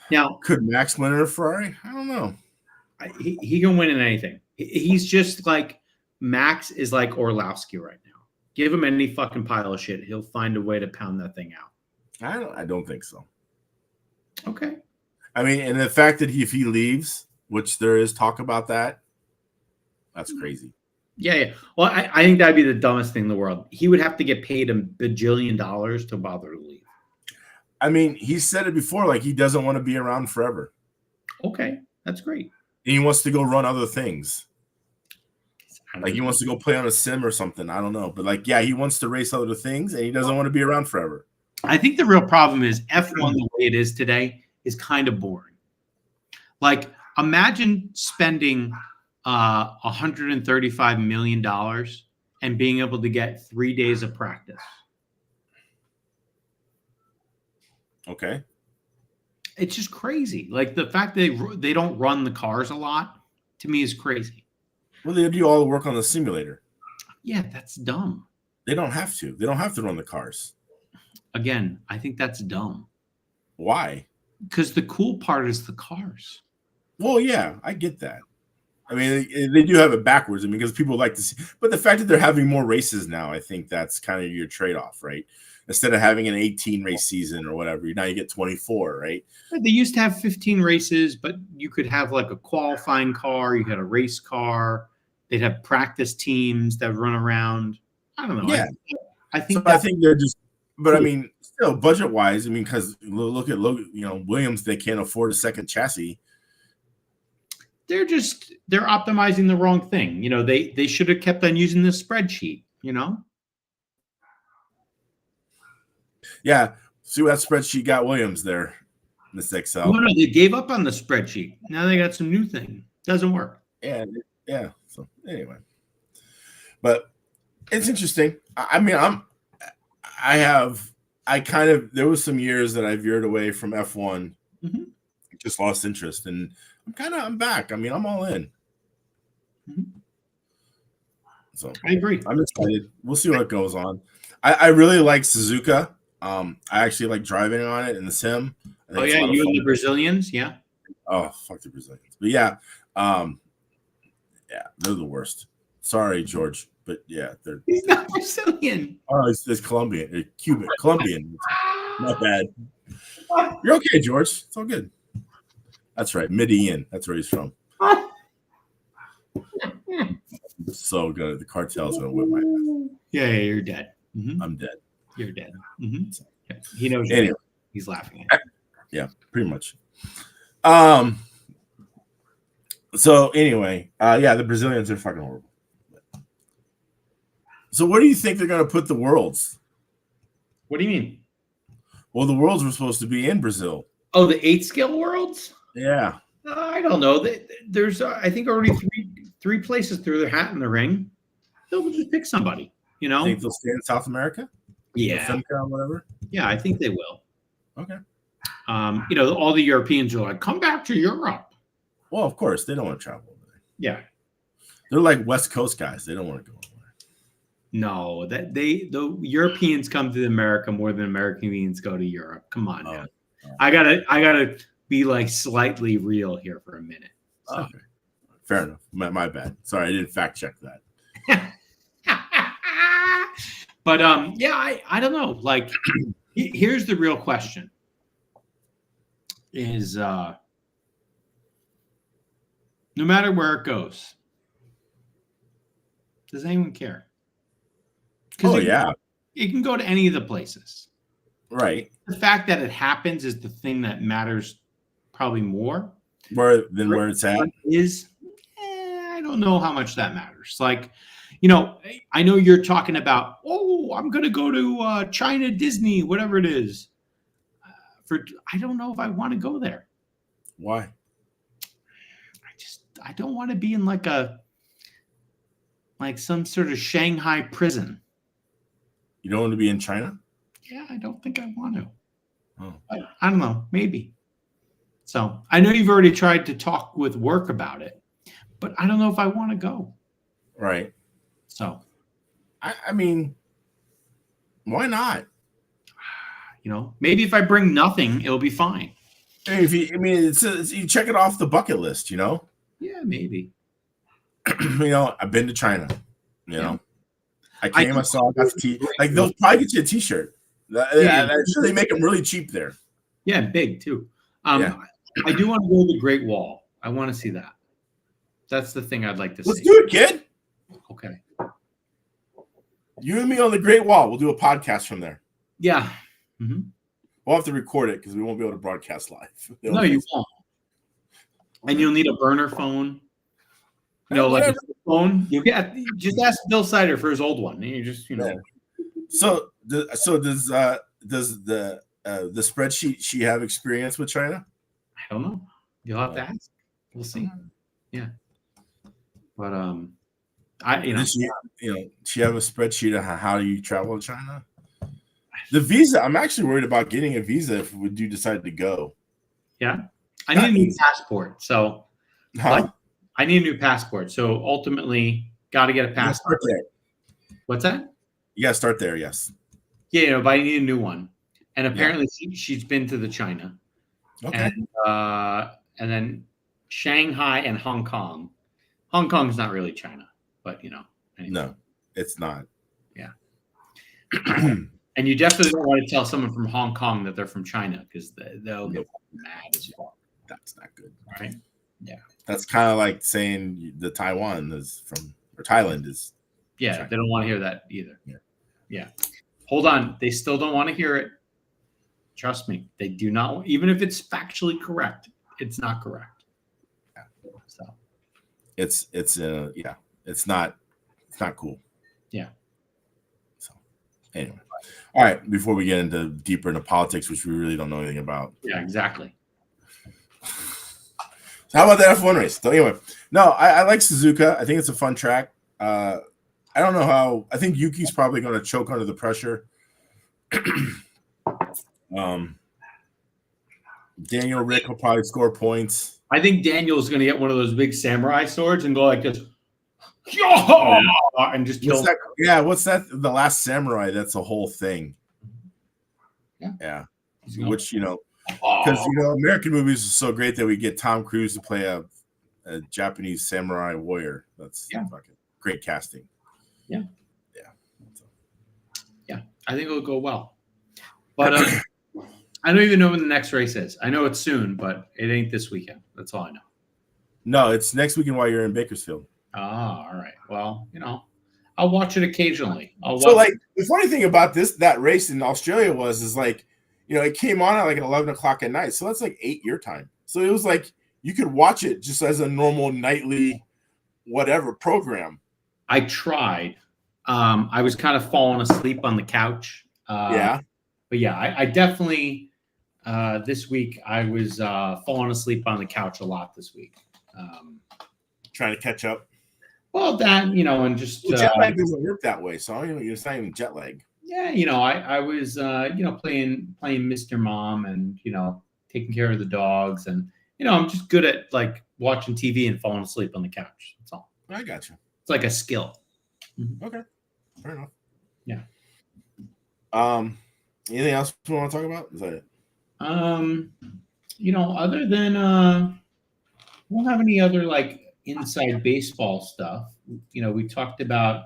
Now, could Max win in a Ferrari? I don't know. He can win in anything. He's just like Max is like Orlowski right now. Give him any fucking pile of shit. He'll find a way to pound that thing out. I don't think so. Okay. I mean, and the fact that if he leaves, which there is talk about that's crazy. Yeah. Well, I think that'd be the dumbest thing in the world. He would have to get paid $1 bajillion to bother to leave. I mean, he said it before, like he doesn't want to be around forever. Okay, that's great. And he wants to go run other things. Like he wants to go play on a sim or something. I don't know. But like, yeah, he wants to race other things and he doesn't want to be around forever. I think the real problem is F1 the way it is today is kind of boring. Like imagine spending $135 million and being able to get 3 days of practice. Okay. It's just crazy. Like the fact that they don't run the cars a lot to me is crazy. Well, they do all the work on the simulator. Yeah, that's dumb. They don't have to. They don't have to run the cars. Again, I think that's dumb. Why? Because the cool part is the cars. Well, yeah, I get that. I mean, they do have it backwards. I mean, because people like to see, but the fact that they're having more races now, I think that's kind of your trade-off, right? Instead of having an 18 race season or whatever, now you get 24, right? They used to have 15 races, but you could have like a qualifying car, you had a race car, They'd have practice teams that run around. I don't know. Yeah. I think I think they're just, but I mean, still budget wise, I mean, because look at Williams, they can't afford a second chassis. they're optimizing the wrong thing. They should have kept on using this spreadsheet. Yeah. See what that spreadsheet got Williams there. This Excel. No, they gave up on the spreadsheet. Now they got some new thing. Doesn't work. Yeah. So anyway, but it's interesting. I mean, there was some years that I veered away from F1, just lost interest, and I'm back. I mean, I'm all in. So I agree. I'm excited. We'll see what goes on. I really like Suzuka. I actually like driving on it in the sim. Oh yeah, you and the Brazilians, yeah. Oh fuck the Brazilians, but yeah, they're the worst. Sorry, George, but yeah, He's not Brazilian. Oh, it's Colombian, Cuban, Colombian. Not bad. You're okay, George. It's all good. That's right, Medellin. That's where he's from. So good. The cartel's gonna whip my ass. Yeah, you're dead. I'm dead. You're dead. He knows. Anyway. He's laughing at you. Yeah, pretty much. So anyway, the Brazilians are fucking horrible. So where do you think they're going to put the Worlds? What do you mean? Well, the Worlds were supposed to be in Brazil. Oh, the 8-scale Worlds? Yeah. I don't know. There's, I think, already three places through their hat in the ring. They'll just pick somebody. Think they'll stay in South America? Yeah. Or whatever. Yeah, I think they will. Okay. All the Europeans are like, come back to Europe. Well, of course, they don't want to travel over there. Yeah. They're like West Coast guys. They don't want to go over there. No, the Europeans come to America more than Americans go to Europe. Come on, man. I gotta be like slightly real here for a minute. So. Okay. Fair enough. My bad. Sorry, I didn't fact check that. But I don't know. Like, here's the real question: is no matter where it goes, does anyone care? Oh yeah, it can go to any of the places. Right. The fact that it happens is the thing that matters probably more. Where it's at is, I don't know how much that matters. Like, I know you're talking about, I'm going to go to China, Disney, whatever it is. I don't know if I want to go there. Why? I don't want to be in like some sort of Shanghai prison. You don't want to be in China? Yeah, I don't think I want to. Oh. I don't know, maybe. So I know you've already tried to talk with work about it, but I don't know if I want to go. Right. So, I mean, why not? Maybe if I bring nothing, it'll be fine. You check it off the bucket list, Yeah, maybe. I've been to China. I came, I saw, got the like they'll probably get you a T-shirt. I'm sure they make them really cheap there. Yeah, big too. I do want to go to the Great Wall. I want to see that. That's the thing I'd like to see. Let's do it, kid. Okay. You and me on the Great Wall. We'll do a podcast from there. Yeah. We'll have to record it because we won't be able to broadcast live. No, you won't. And you'll need a burner phone. Like a phone. Just ask Bill Sider for his old one. And you just, So does the spreadsheet she have experience with China? I don't know. You'll have to ask. We'll see. Yeah. But she have a spreadsheet of how you travel to China. The visa, I'm actually worried about getting a visa if we do decide to go. Yeah. I need a new passport. So huh? I need a new passport. So ultimately, got to get a passport. What's that? You got to start there, yes. Yeah, but I need a new one. And apparently she's been to the China. Okay. And then Shanghai and Hong Kong. Hong Kong is not really China, but anyway. No, it's not. Yeah. And you definitely don't want to tell someone from Hong Kong that they're from China because they'll get mad as fuck. That's not good. Right? Yeah. That's kind of like saying the Taiwan is from or Thailand is. Yeah, China. they don't want to hear that either. Yeah. Yeah. Hold on. They still don't want to hear it. Trust me. They do not. Even if it's factually correct, it's not correct. Yeah. So it's not cool. Yeah. So anyway. All right. Before we get deeper into politics, which we really don't know anything about. Yeah, exactly. So how about the F1 race? So anyway, no, I like Suzuka. I think it's a fun track. I don't know how. I think Yuki's probably going to choke under the pressure. Daniel Rick will probably score points. I think Daniel's going to get one of those big samurai swords and go like this, and just kill. What's that? The Last Samurai. That's a whole thing. Yeah. Which because American movies are so great that we get Tom Cruise to play a Japanese samurai warrior. That's fucking great casting. Yeah. Yeah. So. Yeah. I think it'll go well. But I don't even know when the next race is. I know it's soon, but it ain't this weekend. That's all I know. No, it's next weekend while you're in Bakersfield. Ah, all right. Well, I'll watch it occasionally. The funny thing about that race in Australia is like, it came on at like 11 o'clock at night. So that's like 8 your time. So it was like you could watch it just as a normal nightly whatever program. I tried. I was kind of falling asleep on the couch. But yeah, I definitely this week I was falling asleep on the couch a lot this week. Trying to catch up. Well, that, and just jet lag doesn't work that way. So it's not even jet lag. Yeah, I was playing Mr. Mom and taking care of the dogs, and I'm just good at like watching TV and falling asleep on the couch. That's all. I got you. It's like a skill. Okay, fair enough. Yeah. Anything else you want to talk about? Is that it? Other than I don't have any other like inside baseball stuff. We talked about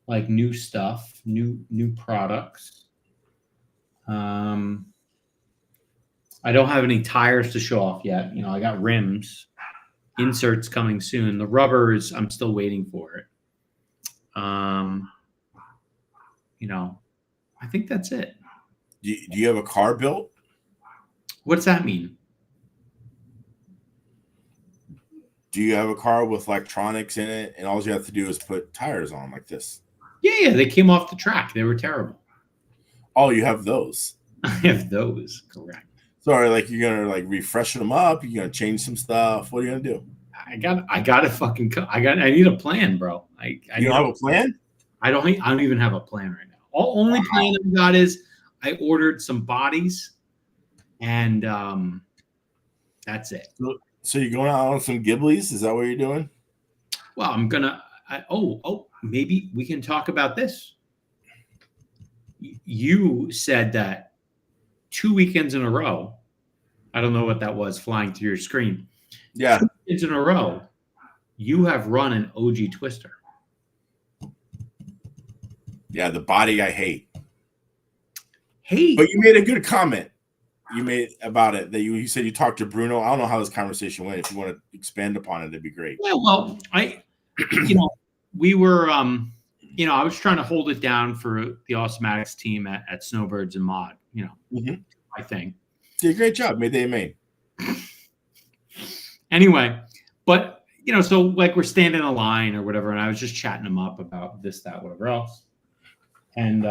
like new stuff, new products. I don't have any tires to show off yet. I got rims, inserts coming soon. The rubbers, I'm still waiting for it. I think that's it. Do you have a car built? What's that mean? Do you have a car with electronics in it, and all you have to do is put tires on like this? Yeah, they came off the track. They were terrible. Oh, you have those. I have those, correct. Sorry, you're gonna refresh them up. You're gonna change some stuff. What are you gonna do? I got to I need a plan, bro. You don't have a plan? I don't even have a plan right now. Only plan I've got is I ordered some bodies, and that's it. So you're going out on some Ghiblies? Is that what you're doing? Well, I'm gonna. Maybe we can talk about this. You said that 2 weekends in a row. I don't know what that was flying through your screen. Yeah. 2 weekends in a row, you have run an OG Twister. Yeah, the body I hate. Hey. But you made a good comment. You made about it that you said you talked to Bruno. I don't know how this conversation went. If you want to expand upon it, it'd be great. Yeah, well, we were, I was trying to hold it down for the Awesomatics team at Snowbirds and Mod, I think. Did a great job. Made they main. Anyway, but, so we're standing in a line or whatever, and I was just chatting him up about this, that, whatever else. And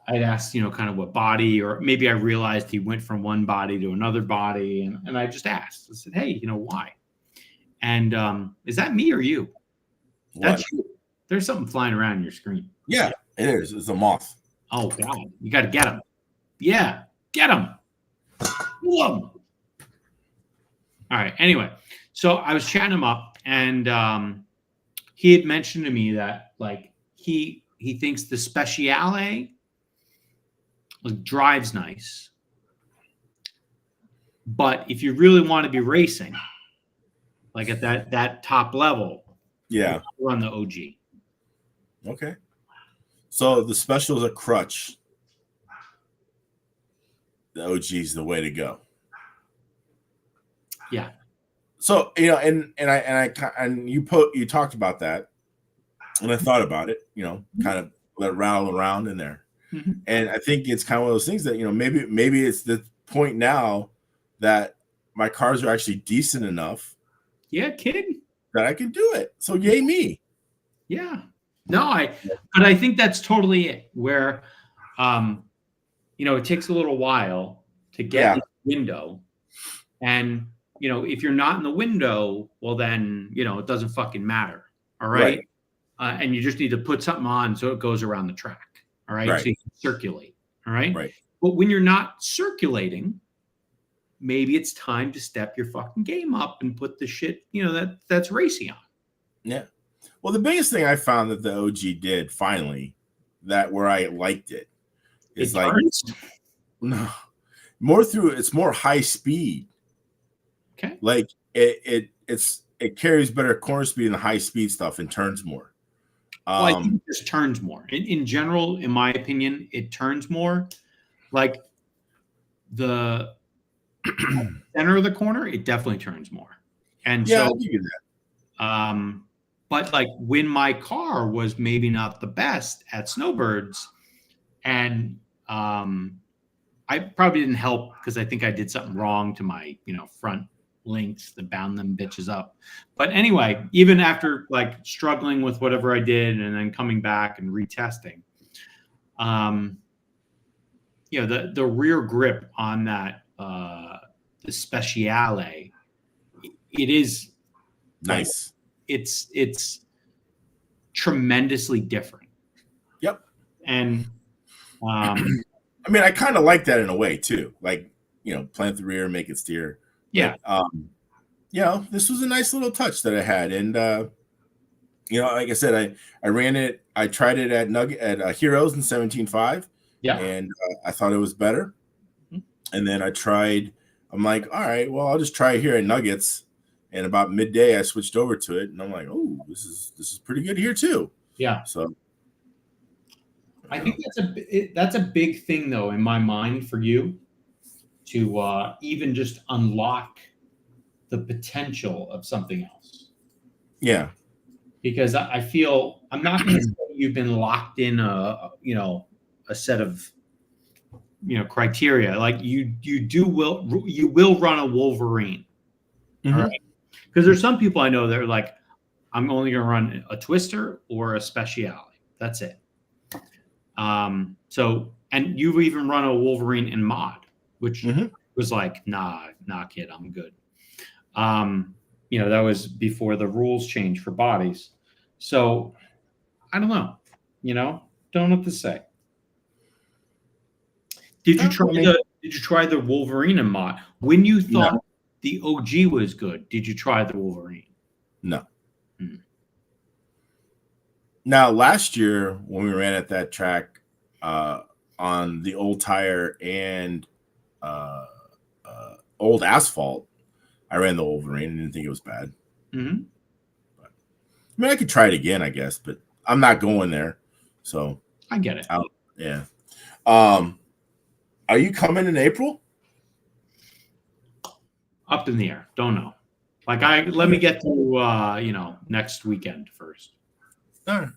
I'd asked, kind of what body, or maybe I realized he went from one body to another body. And I just asked, I said, hey, why? And is that me or you? That's you. There's something flying around your screen. Yeah, it is. It's a moth. Oh, God. You got to get him. Yeah, get him. Kill him. All right. Anyway, so I was chatting him up, and he had mentioned to me that, he thinks the Speciale drives nice. But if you really want to be racing, at that top level, yeah, run the OG. Okay. So the special is a crutch. The OG is the way to go. Yeah. So and you talked about that, and I thought about it. Kind of let it rattle around in there, and I think it's kind of one of those things that maybe it's the point now that my cars are actually decent enough. Yeah, kid. That I can do it. So yay me. Yeah. No, but I think that's totally it. Where, it takes a little while to get in the window, and if you're not in the window, well then it doesn't fucking matter. All right. And you just need to put something on so it goes around the track. All right. So you can circulate. All right. Right. But when you're not circulating, maybe it's time to step your fucking game up and put the shit, that's racy on. Yeah. Well, the biggest thing I found that the OG did finally, that where I liked it, is no, it's more high speed. Okay. Like it carries better corner speed than the high speed stuff and turns more. Well, I think it just turns more. In general, in my opinion, it turns more. Like the center of the corner, it definitely turns more. And yeah, so, I'll give you that. But like when my car was maybe not the best at snowbirds, and I probably didn't help because I think I did something wrong to my front links that bound them bitches up. But anyway, even after like struggling with whatever I did and then coming back and retesting, the rear grip on that the Speciale, it is nice. It's tremendously different. Yep. And I mean, I kind of like that in a way too. Like, plant the rear, make it steer. Yeah. But, this was a nice little touch that I had. And like I said, I ran it, I tried it at Heroes in 17.5. Yeah. And I thought it was better. And then I'm like, all right, well, I'll just try it here at Nuggets. And about midday, I switched over to it, and I'm like, "Oh, this is pretty good here too." Yeah. So, I think that's a big thing, though, in my mind for you to even just unlock the potential of something else. Yeah. Because I feel I'm not going to say you've been locked in a set of criteria. Like you will run a Wolverine. Mm-hmm. All right. Because there's some people I know that are like, I'm only going to run a Twister or a Speciale. That's it. So, and you've even run a Wolverine in mod, which was like, nah, kid, I'm good. That was before the rules changed for bodies. So, I don't know. Don't know what to say. Did you try the Wolverine in mod? When you thought the OG was good, did you try the Wolverine? No. Now, last year when we ran at that track on the old tire and old asphalt, I ran the Wolverine and didn't think it was bad. Mm-hmm. But, I mean, I could try it again, I guess, but I'm not going there. So I get it. Yeah. Are you coming in April? Up in the air. Don't know. Let me get to next weekend first. All right.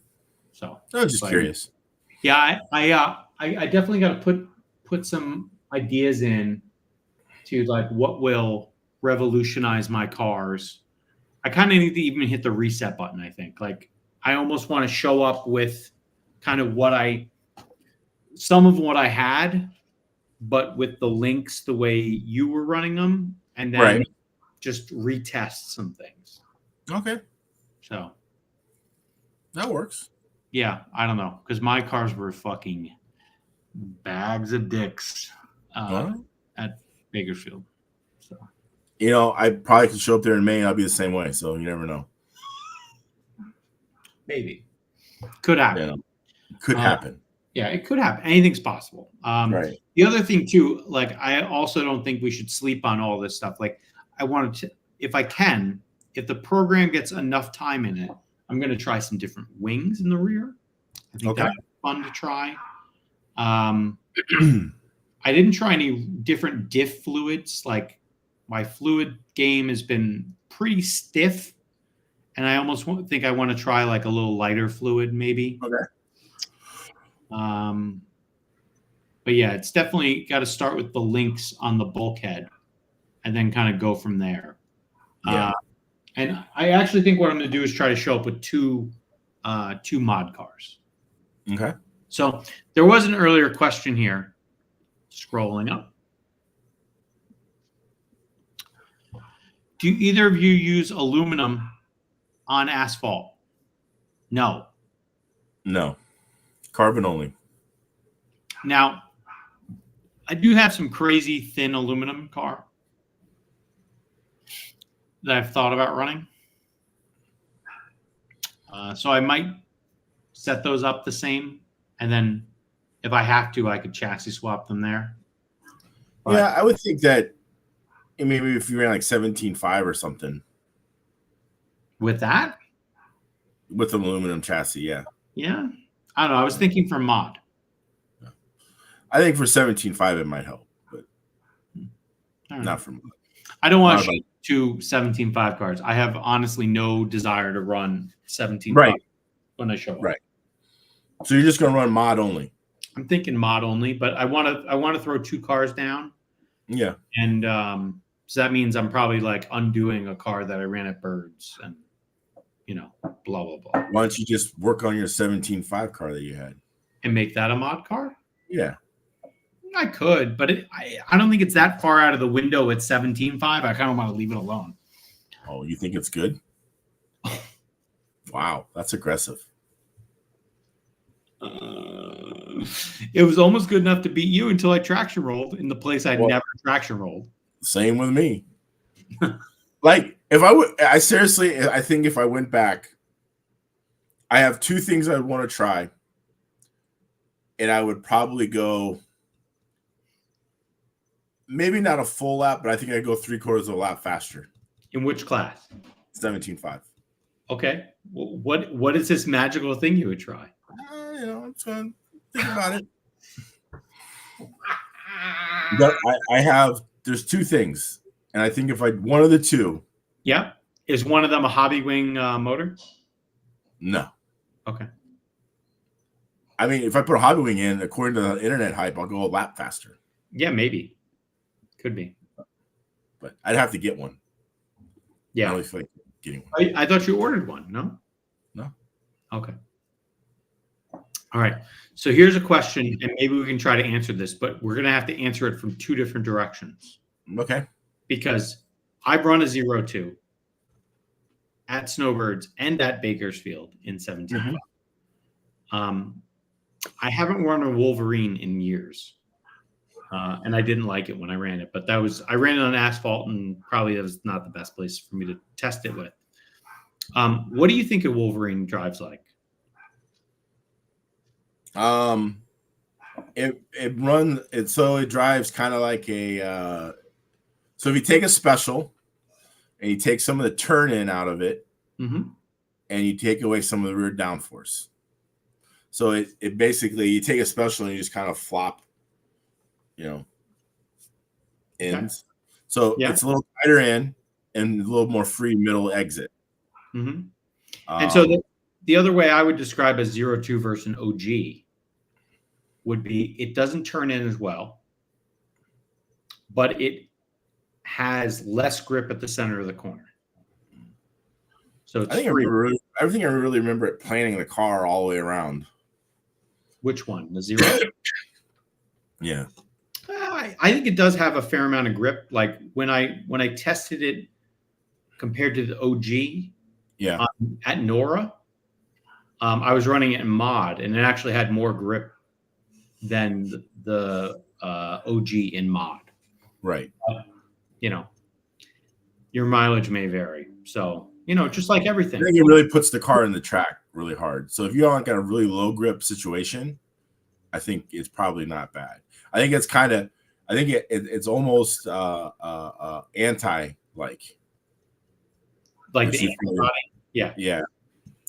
So I'm just curious. Yeah, I definitely got to put some ideas in to like what will revolutionize my cars. I kind of need to even hit the reset button. I think like I almost want to show up with kind of some of what I had, but with the links the way you were running them, and then just retest some things. Okay. So that works. Yeah, I don't know, because my cars were fucking bags of dicks at Bakersfield. So I probably could show up there in May and I'll be the same way. So you never know. Maybe could happen. Could happen. Yeah, it could happen. Anything's possible. Right. The other thing too, like I also don't think we should sleep on all this stuff. Like I wanted to, if the program gets enough time in it, I'm going to try some different wings in the rear. I think that's fun to try. I didn't try any different diff fluids. Like My fluid game has been pretty stiff, and I almost think I want to try like a little lighter fluid, maybe. Okay. But yeah, it's definitely got to start with the links on the bulkhead, and then kind of go from there. Yeah. And I actually think what I'm going to do is try to show up with two mod cars. Okay. So there was an earlier question here. Scrolling up. Do either of you use aluminum on asphalt? No. No. Carbon only. Now, I do have some crazy thin aluminum car that I've thought about running. So I might set those up the same, and then if I have to, I could chassis swap them there. But yeah, I would think that maybe if you ran like 17.5 or something with that, with an aluminum chassis, yeah. Yeah. I don't know. I was thinking for mod. I think for 17.5 it might help, but not for mod. I don't want to shoot two 17.5 cars. I have honestly no desire to run 17.5 when I show up. Right. So you're just going to run mod only. I'm thinking mod only, but I want to throw two cars down. Yeah. And so that means I'm probably like undoing a car that I ran at Birds and, blah, blah, blah. Why don't you just work on your 17.5 car that you had? And make that a mod car? Yeah. I could, but I don't think it's that far out of the window at 17.5. I kind of want to leave it alone. Oh, you think it's good? Wow, that's aggressive. It was almost good enough to beat you until I traction rolled in the place I'd never traction rolled. Same with me. Like, I think if I went back, I have two things I want to try. And I would probably go, maybe not a full lap, but I think I'd go 3/4 of a lap faster. In which class? 17.5. Okay. What is this magical thing you would try? I'm trying to think about it. But there's two things. And I think if one of the two. Yeah. Is one of them a hobby wing motor? No. Okay. I mean, if I put a hobby wing in, according to the internet hype, I'll go a lap faster. Yeah, maybe. Could be. But I'd have to get one. Yeah. I really feel like getting one. I thought you ordered one. No? No. Okay. All right. So here's a question, and maybe we can try to answer this, but we're going to have to answer it from two different directions. Okay. Because I've run a 0-2 at Snowbirds and at Bakersfield in 17. I haven't run a Wolverine in years. And I didn't like it when I ran it, but I ran it on asphalt, and probably that was not the best place for me to test it with. What do you think a Wolverine drives like? It drives kind of like a, so if you take a special and you take some of the turn in out of it, and you take away some of the rear downforce. So it basically, you take a special and you just kind of flop, ends. Okay. So it's a little tighter in and a little more free middle exit. And so the other way I would describe a 0-2 versus an OG would be it doesn't turn in as well, but it has less grip at the center of the corner. So it's everything I really remember it planning the car all the way around. Which one? The 0? Yeah. I think it does have a fair amount of grip. Like when I tested it compared to the OG at Nora, I was running it in mod, and it actually had more grip than the OG in mod. Right. Your mileage may vary. So, just like everything. I think it really puts the car in the track really hard. So if you don't got a really low grip situation, I think it's probably not bad. I think it's almost anti-like. Like the anti-body? Yeah. Yeah.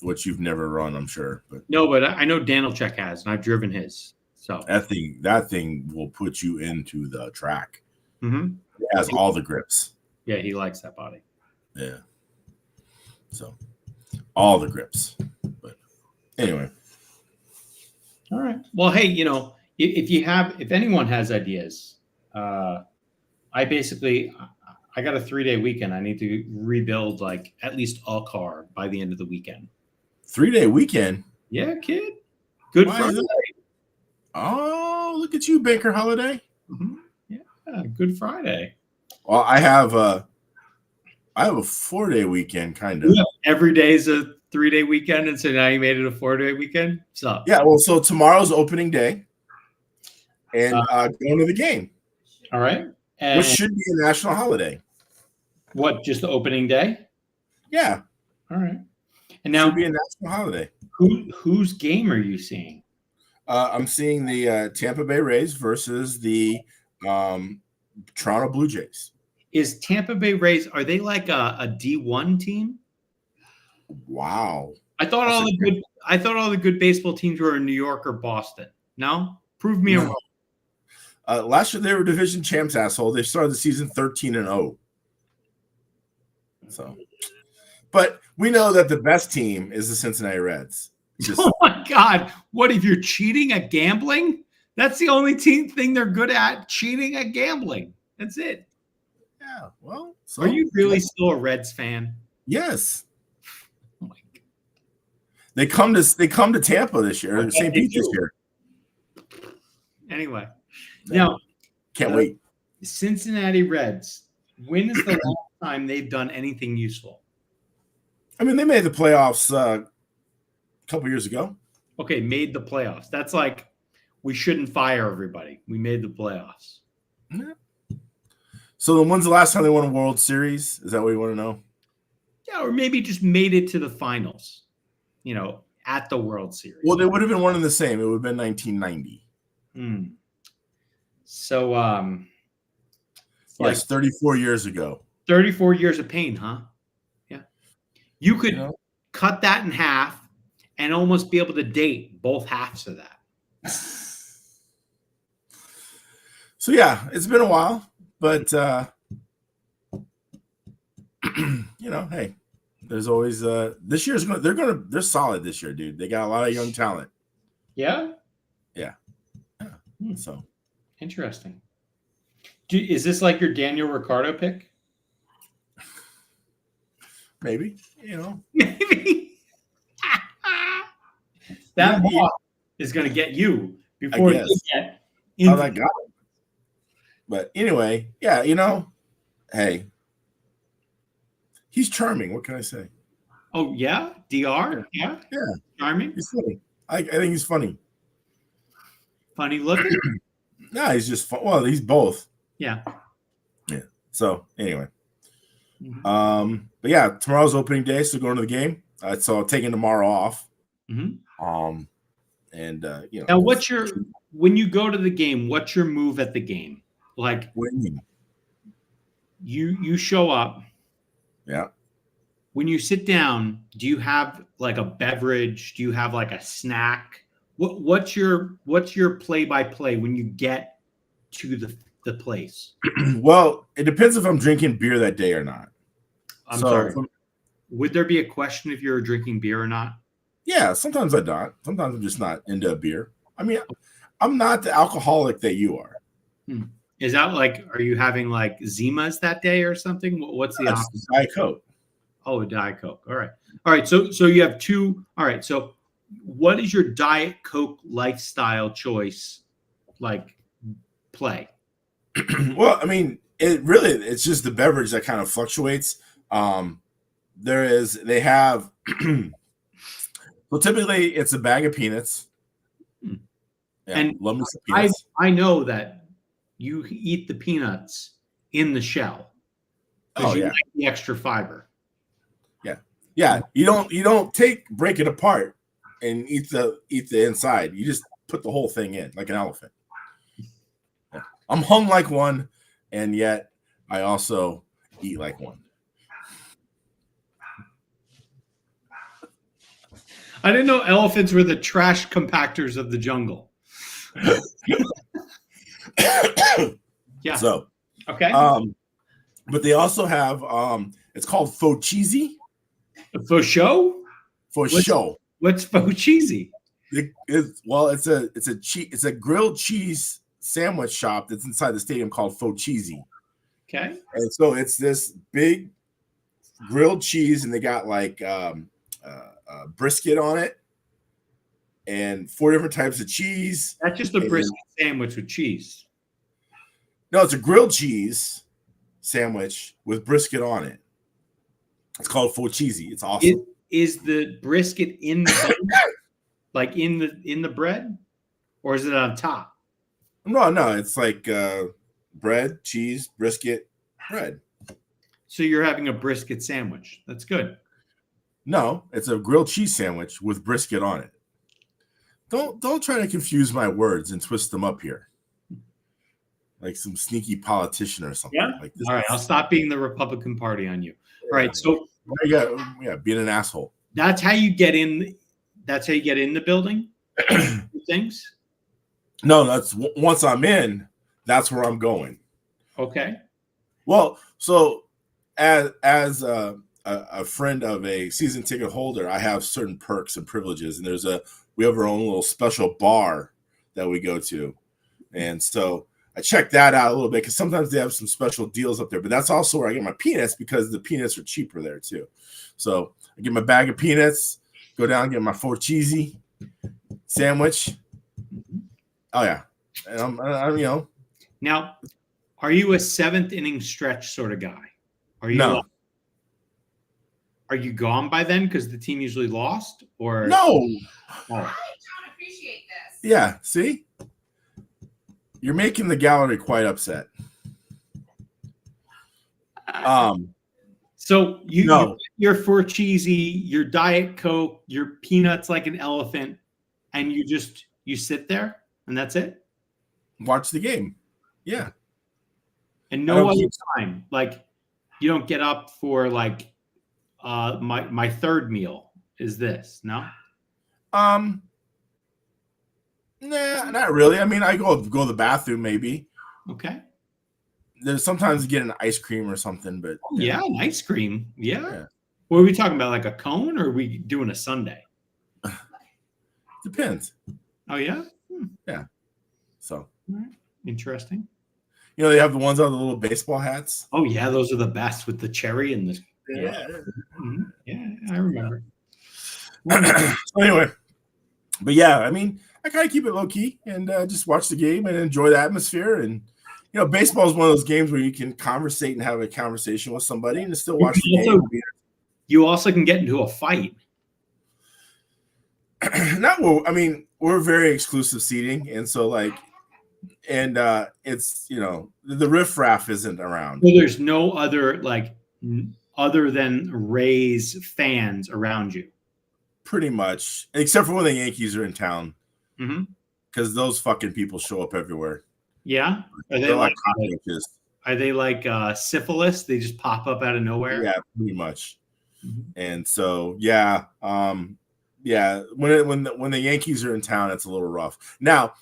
Which you've never run, I'm sure. But I know Danilchek has, and I've driven his. So that thing will put you into the track. It has all the grips. Yeah, he likes that body. Yeah. So all the grips. But anyway. All right. Well, hey, if anyone has ideas, I got a 3-day weekend. I need to rebuild like at least a car by the end of the weekend. 3-day weekend. Yeah, kid. Good Why is Friday. Oh, look at you, Baker Holiday. Mm-hmm. Yeah, Good Friday. Well, I have a 4-day weekend, kind of. Yeah, every day is a 3-day weekend, and so now you made it a 4-day weekend. What's up? Yeah, well, so tomorrow's opening day, and going to the game. All right. And Which should be a national holiday. what? Just the opening day? Yeah. All right. And now, Should be a national holiday. whose game are you seeing? I'm seeing the Tampa Bay Rays versus the Toronto Blue Jays. Is Tampa Bay Rays, are they like a D1 team? Wow. I thought all the good baseball teams were in New York or Boston. No? Prove me wrong. Last year they were division champs, asshole. They started the season 13-0. So, but we know that the best team is the Cincinnati Reds. Oh my God. What if you're cheating at gambling? That's the only thing they're good at, cheating at gambling. That's it. Yeah. Well, so, are you really still a Reds fan? Yes. Oh my God. They come to Tampa this year, or St. Pete this year. Anyway, now Can't wait. Cincinnati Reds. When is the last time they've done anything useful? I mean, they made the playoffs a couple years ago. Okay, made the playoffs. That's like we shouldn't fire everybody. We made the playoffs. Yeah. So when's the last time they won a World Series? Is that what you want to know? Yeah, or maybe just made it to the finals, at the World Series. Well, they would have been one and the same. It would have been 1990. So, yes, 34 years ago. 34 years of pain, huh? Yeah. You could cut that in half and almost be able to date both halves of that. So, yeah, it's been a while, but, hey, there's always this year's they're solid this year, dude. They got a lot of young talent. Yeah. Yeah. So interesting. Is this like your Daniel Ricciardo pick? Maybe, Maybe. That ball is going to get you before you get into I got it. But anyway, yeah, hey, he's charming. What can I say? Oh, yeah? DR? Yeah. Charming? He's funny. I think he's funny. Funny looking? No, he's just fun. Well, he's both. Yeah. Yeah. So anyway. Mm-hmm. But yeah, tomorrow's opening day, so going to the game. So I'm taking tomorrow off. Mm-hmm. And now when you go to the game, what's your move at the game? Like winning. You show up. Yeah. When you sit down, do you have like a beverage? Do you have like a snack? What's your play-by-play when you get to the place? Well, it depends if I'm drinking beer that day or not. I'm sorry. Would there be a question if you're drinking beer or not? Yeah, sometimes I don't. Sometimes I'm just not into a beer. I mean, I'm not the alcoholic that you are. Is that like, are you having like Zimas that day or something? What's the opposite? Diet Coke. Oh, a Diet Coke. All right. So you have two. All right. So what is your Diet Coke lifestyle choice play? Well, I mean, it's just the beverage that kind of fluctuates. They have, well, typically it's a bag of peanuts. Yeah, and love me some peanuts. I know that you eat the peanuts in the shell. Oh, yeah. Like the extra fiber. Yeah. You don't break it apart and eat the inside. You just put the whole thing in like an elephant. Yeah. I'm hung like one, and yet I also eat like one. I didn't know elephants were the trash compactors of the jungle. Yeah. So okay. But they also have it's called faux cheesy For show? for show. What's faux cheesy? It's a grilled cheese sandwich shop that's inside the stadium called Faux Cheesy. Okay. And so it's this big grilled cheese, and they got like brisket on it, and 4 different types of cheese. That's just a brisket sandwich with cheese. No, it's a grilled cheese sandwich with brisket on it. It's called Faux Cheesy. It's awesome. Is the brisket in the like in the bread, or is it on top? No, it's like bread, cheese, brisket, bread. So you're having a brisket sandwich. That's good. No, it's a grilled cheese sandwich with brisket on it. Don't try to confuse my words and twist them up here. Like some sneaky politician or something. Yeah. Like this. All right, I'll stop being the Republican Party on you. All right, so being an asshole. that's how you get in. That's how you get in the building. Things. No, that's once I'm in. That's where I'm going. Okay. Well, so as a friend of a season ticket holder, I have certain perks and privileges, and we have our own little special bar that we go to, and so I check that out a little bit because sometimes they have some special deals up there. But that's also where I get my peanuts because the peanuts are cheaper there too. So I get my bag of peanuts, go down and get my Faux Cheesy sandwich. Oh yeah, and I'm Now, are you a 7th inning stretch sort of guy? Are you? No. Are you gone by then because the team usually lost? Or no. Oh. I don't appreciate this. Yeah, see? You're making the gallery quite upset. So you're for cheesy, your Diet Coke, your peanuts like an elephant, and you sit there and that's it? Watch the game. Yeah. And no other time. Like you don't get up for like my third meal is this, no? Nah, not really. I mean, I go to the bathroom maybe. Okay. There's sometimes you get an ice cream or something, but Yeah, an ice cream. Yeah. What are we talking about? Like a cone, or are we doing a sundae? Depends. Oh yeah. Yeah. So Interesting. they have the ones on the little baseball hats. Oh yeah, those are the best with the cherry and the Yeah, I remember. So anyway, but yeah, I mean, I kind of keep it low key and just watch the game and enjoy the atmosphere. And baseball is one of those games where you can conversate and have a conversation with somebody and still watch the game. You also can get into a fight. We're very exclusive seating, and so it's the riffraff isn't around. So there's no other other than Rays fans around you. Pretty much, except for when the Yankees are in town, because those fucking people show up everywhere. Yeah, are they like cockroaches? Are they like syphilis? They just pop up out of nowhere. Yeah, pretty much. And so yeah, when the Yankees are in town, it's a little rough. Now,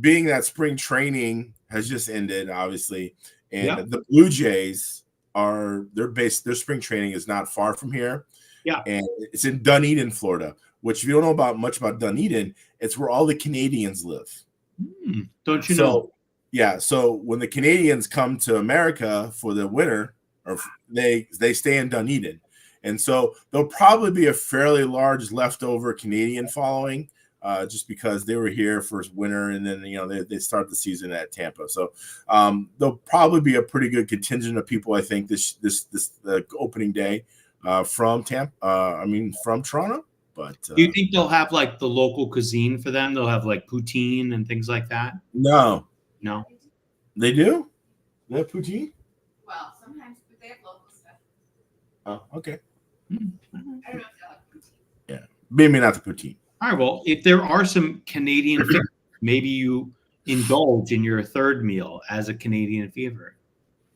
being that spring training has just ended, obviously, and the Blue Jays their spring training is not far from here. Yeah, and it's in Dunedin, Florida. Which, if you don't know much about Dunedin, it's where all the Canadians live. Don't you know? Yeah. So when the Canadians come to America for the winter, or they stay in Dunedin, and so there'll probably be a fairly large leftover Canadian following, just because they were here for winter, and then they start the season at Tampa. So there'll probably be a pretty good contingent of people, I think, this opening day from Tampa. From Toronto. But do you think they'll have like the local cuisine for them? They'll have like poutine and things like that? No. They do? They have poutine? Well, sometimes they have local stuff. Oh, okay. I don't know if they'll have poutine. Yeah. Maybe not the poutine. All right. Well, if there are some Canadian favorites, maybe you indulge in your third meal as a Canadian favorite.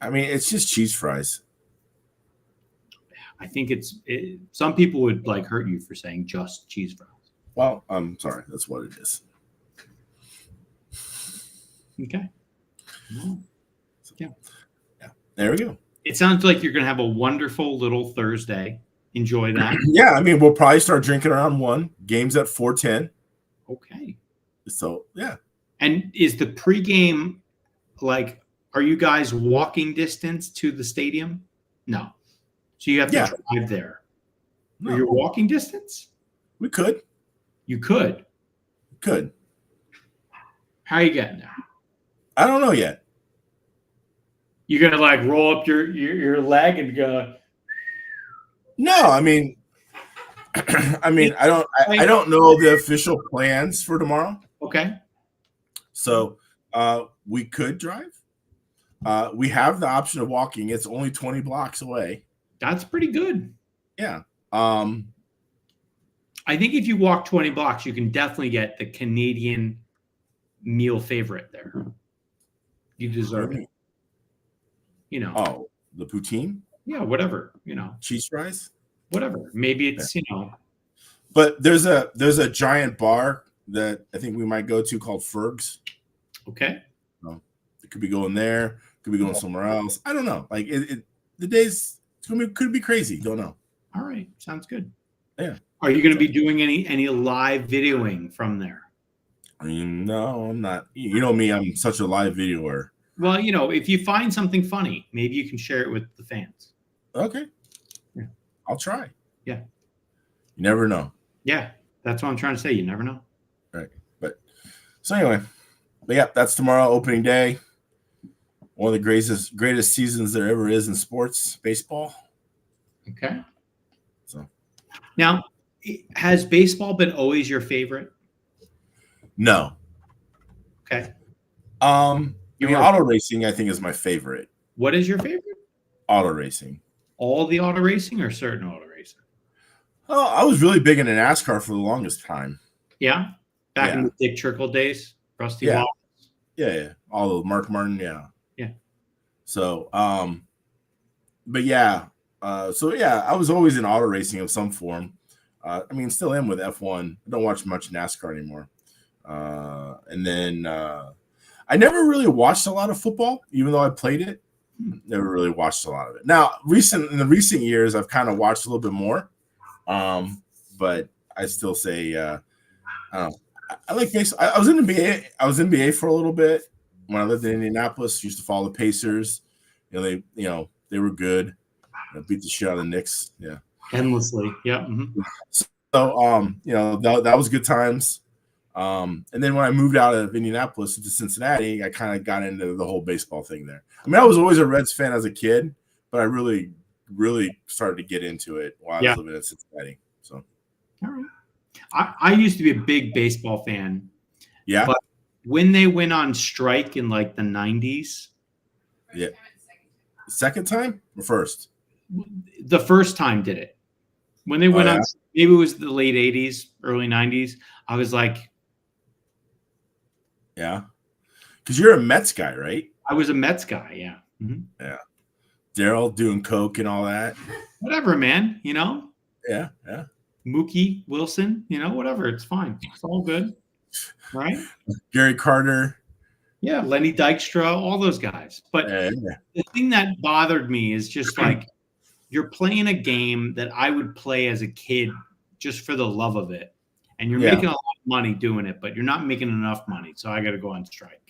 It's just cheese fries. I think some people would hurt you for saying just cheese fries. Well, I'm sorry. That's what it is. Okay. Yeah. There we go. It sounds like you're going to have a wonderful little Thursday. Enjoy that. Yeah, I mean, we'll probably start drinking around 1. Games at 4:10. Okay. So yeah. And is the pregame like? Are you guys walking distance to the stadium? No. So you have to drive there. No. Or you're walking distance? We could. You could. Could. How are you getting there? I don't know yet. You're gonna like roll up your leg and go. No, I mean, I don't know the official plans for tomorrow. Okay. So we could drive. We have the option of walking. It's only 20 blocks away. That's pretty good. Yeah. I think if you walk 20 blocks, you can definitely get the Canadian meal favorite there. You deserve it. You know. Oh, the poutine? Yeah, whatever. You know. Cheese fries? Whatever. Maybe it's, you know. But there's a giant bar that I think we might go to called Ferg's. Okay. It could be going there. Could be going somewhere else. I don't know. Like the days could be crazy. Don't know. All right. Sounds good. Yeah. Are you going to be doing any live videoing from there? I mean, no, I'm not. You know me. I'm such a live videoer. Well, you know, if you find something funny, maybe you can share it with the fans. Okay. Yeah. I'll try. Yeah. You never know. Yeah. That's what I'm trying to say. You never know. Right. But so anyway, yeah, that's tomorrow, opening day. One of the greatest seasons there ever is in sports, baseball. Okay. So now, has baseball been always your favorite? No. Okay. Auto racing, I think, is my favorite. What is your favorite? Auto racing. All the auto racing or certain auto racing? Oh, I was really big into NASCAR for the longest time. Yeah. Back in the Dick Trickle days, Rusty Wallace. Yeah. All of Mark Martin. Yeah. Yeah. So, but yeah. I was always in auto racing of some form. I mean, still am with F1. I don't watch much NASCAR anymore. And then I never really watched a lot of football, even though I played it. Never really watched a lot of it. Now, in the recent years, I've kind of watched a little bit more. But I still say I like baseball. I was in NBA. I was in NBA for a little bit when I lived in Indianapolis. Used to follow the Pacers. They were good. Beat the shit out of the Knicks. Yeah, endlessly. Yeah. Mm-hmm. So that was good times. And then when I moved out of Indianapolis to Cincinnati, I kind of got into the whole baseball thing there. I mean, I was always a Reds fan as a kid, but I really, really started to get into it while I was living in Cincinnati. So, all right. I used to be a big baseball fan. Yeah. But when they went on strike in like the 90s. Yeah. Second time or first? The first time did it. When they went on, maybe it was the late 80s, early 90s. I was like, yeah. Because you're a Mets guy, right? I was a Mets guy, yeah. Mm-hmm. Yeah. Daryl doing coke and all that. Whatever, man. Yeah. Mookie Wilson, whatever. It's fine. It's all good. Right? Gary Carter. Yeah, Lenny Dykstra, all those guys. But the thing that bothered me is just like you're playing a game that I would play as a kid just for the love of it. And you're making a lot of money doing it, but you're not making enough money. So I got to go on strike.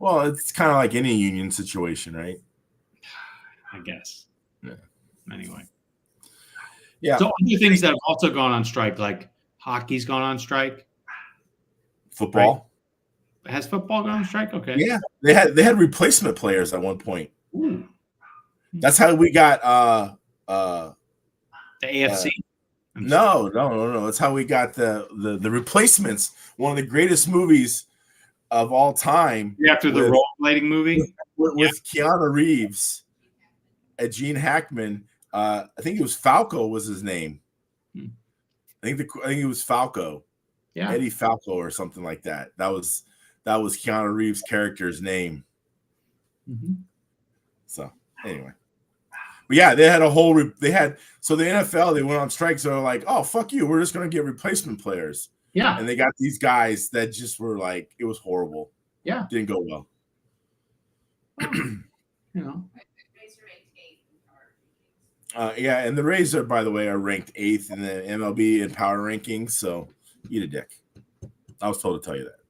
Well, it's kind of like any union situation, right? I guess. Yeah. Anyway. Yeah. So other things that have also gone on strike, like hockey's gone on strike. Football. Right? Has football gone on strike? Okay. Yeah. They had replacement players at one point. Ooh. That's how we got the AFC. No. That's how we got the Replacements, one of the greatest movies of all time. After the rollerblading movie with Keanu Reeves and Gene Hackman. I think it was Falco was his name. I think it was Falco. Yeah. Eddie Falco or something like that. That was Keanu Reeves' character's name. Mm-hmm. So anyway. But yeah, they had so the NFL, they went on strike. So they're like, oh, fuck you. We're just going to get replacement players. Yeah. And they got these guys that just were like, it was horrible. Yeah. Didn't go well. You know. Yeah, and the Rays are, by the way, are ranked 8th in the MLB in power rankings. So eat a dick. I was told to tell you that.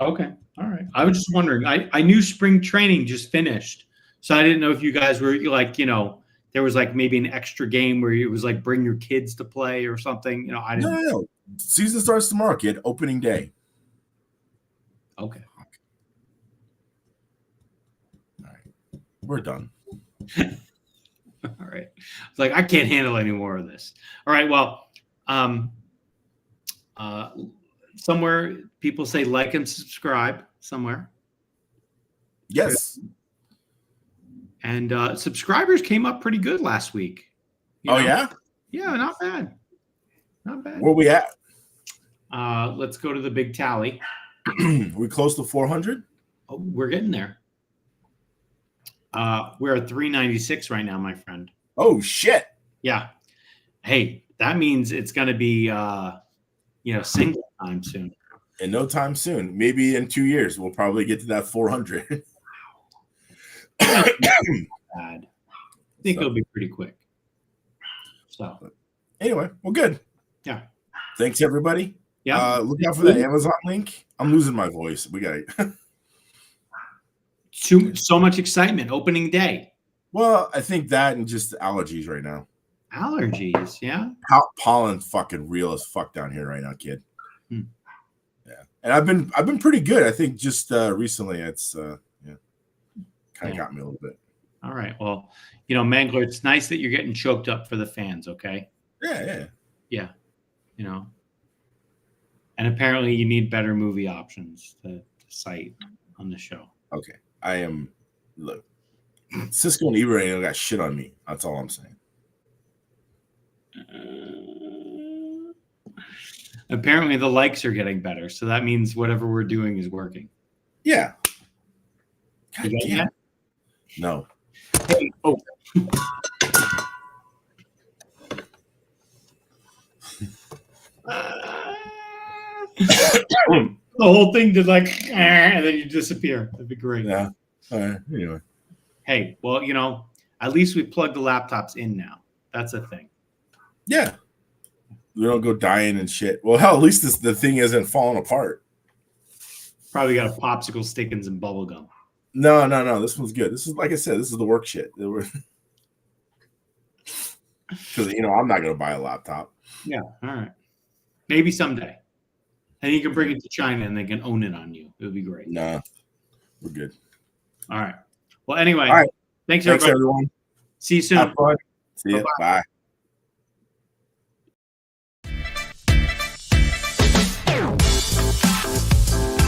Okay. All right. I was just wondering. I knew spring training just finished, so I didn't know if you guys were like, there was like maybe an extra game where it was like bring your kids to play or something. I didn't. No. Season starts tomorrow, kid. Opening day. Okay. All right. We're done. All right. It's like I can't handle any more of this. All right. Well, somewhere people say like and subscribe somewhere. Yes. And subscribers came up pretty good last week. Yeah? Yeah, not bad. Not bad. Where we at? Let's go to the big tally. We close to 400? Oh, we're getting there. We're at 396 right now, my friend. Oh, shit. Yeah. Hey, that means it's going to be, single time soon. In no time soon. Maybe in 2 years, we'll probably get to that 400. Bad. I think it'll be pretty quick. So, anyway, well, good. Yeah. Thanks, everybody. Yeah. Look out for the Amazon link. I'm losing my voice. We got it. So much excitement. Opening day. Well, I think that and just allergies right now. Allergies, yeah. Pollen fucking real as fuck down here right now, kid. Hmm. Yeah, and I've been pretty good. I think just recently it's kind of got me a little bit. All right. Well, Mangler, it's nice that you're getting choked up for the fans. Okay. Yeah. And apparently, you need better movie options to cite on the show. Okay, I am. Look, Cisco and Ebro got shit on me. That's all I'm saying. Apparently the likes are getting better, so that means whatever we're doing is working. Yeah. God damn. That? No. Hey, oh. The whole thing did like, and then you disappear. That'd be great. Yeah. All right. Anyway. Hey, well, at least we plugged the laptops in now. That's a thing. Yeah. We don't go dying and shit. Well, hell, at least the thing isn't falling apart. Probably got a popsicle stick and some bubble gum. No. This one's good. This is, like I said, this is the work shit. Because, I'm not going to buy a laptop. Yeah. All right. Maybe someday. And you can bring it to China and they can own it on you. It would be great. Nah. We're good. All right. Well, anyway. All right. Thanks everyone. See you soon. Have fun. See you. Bye.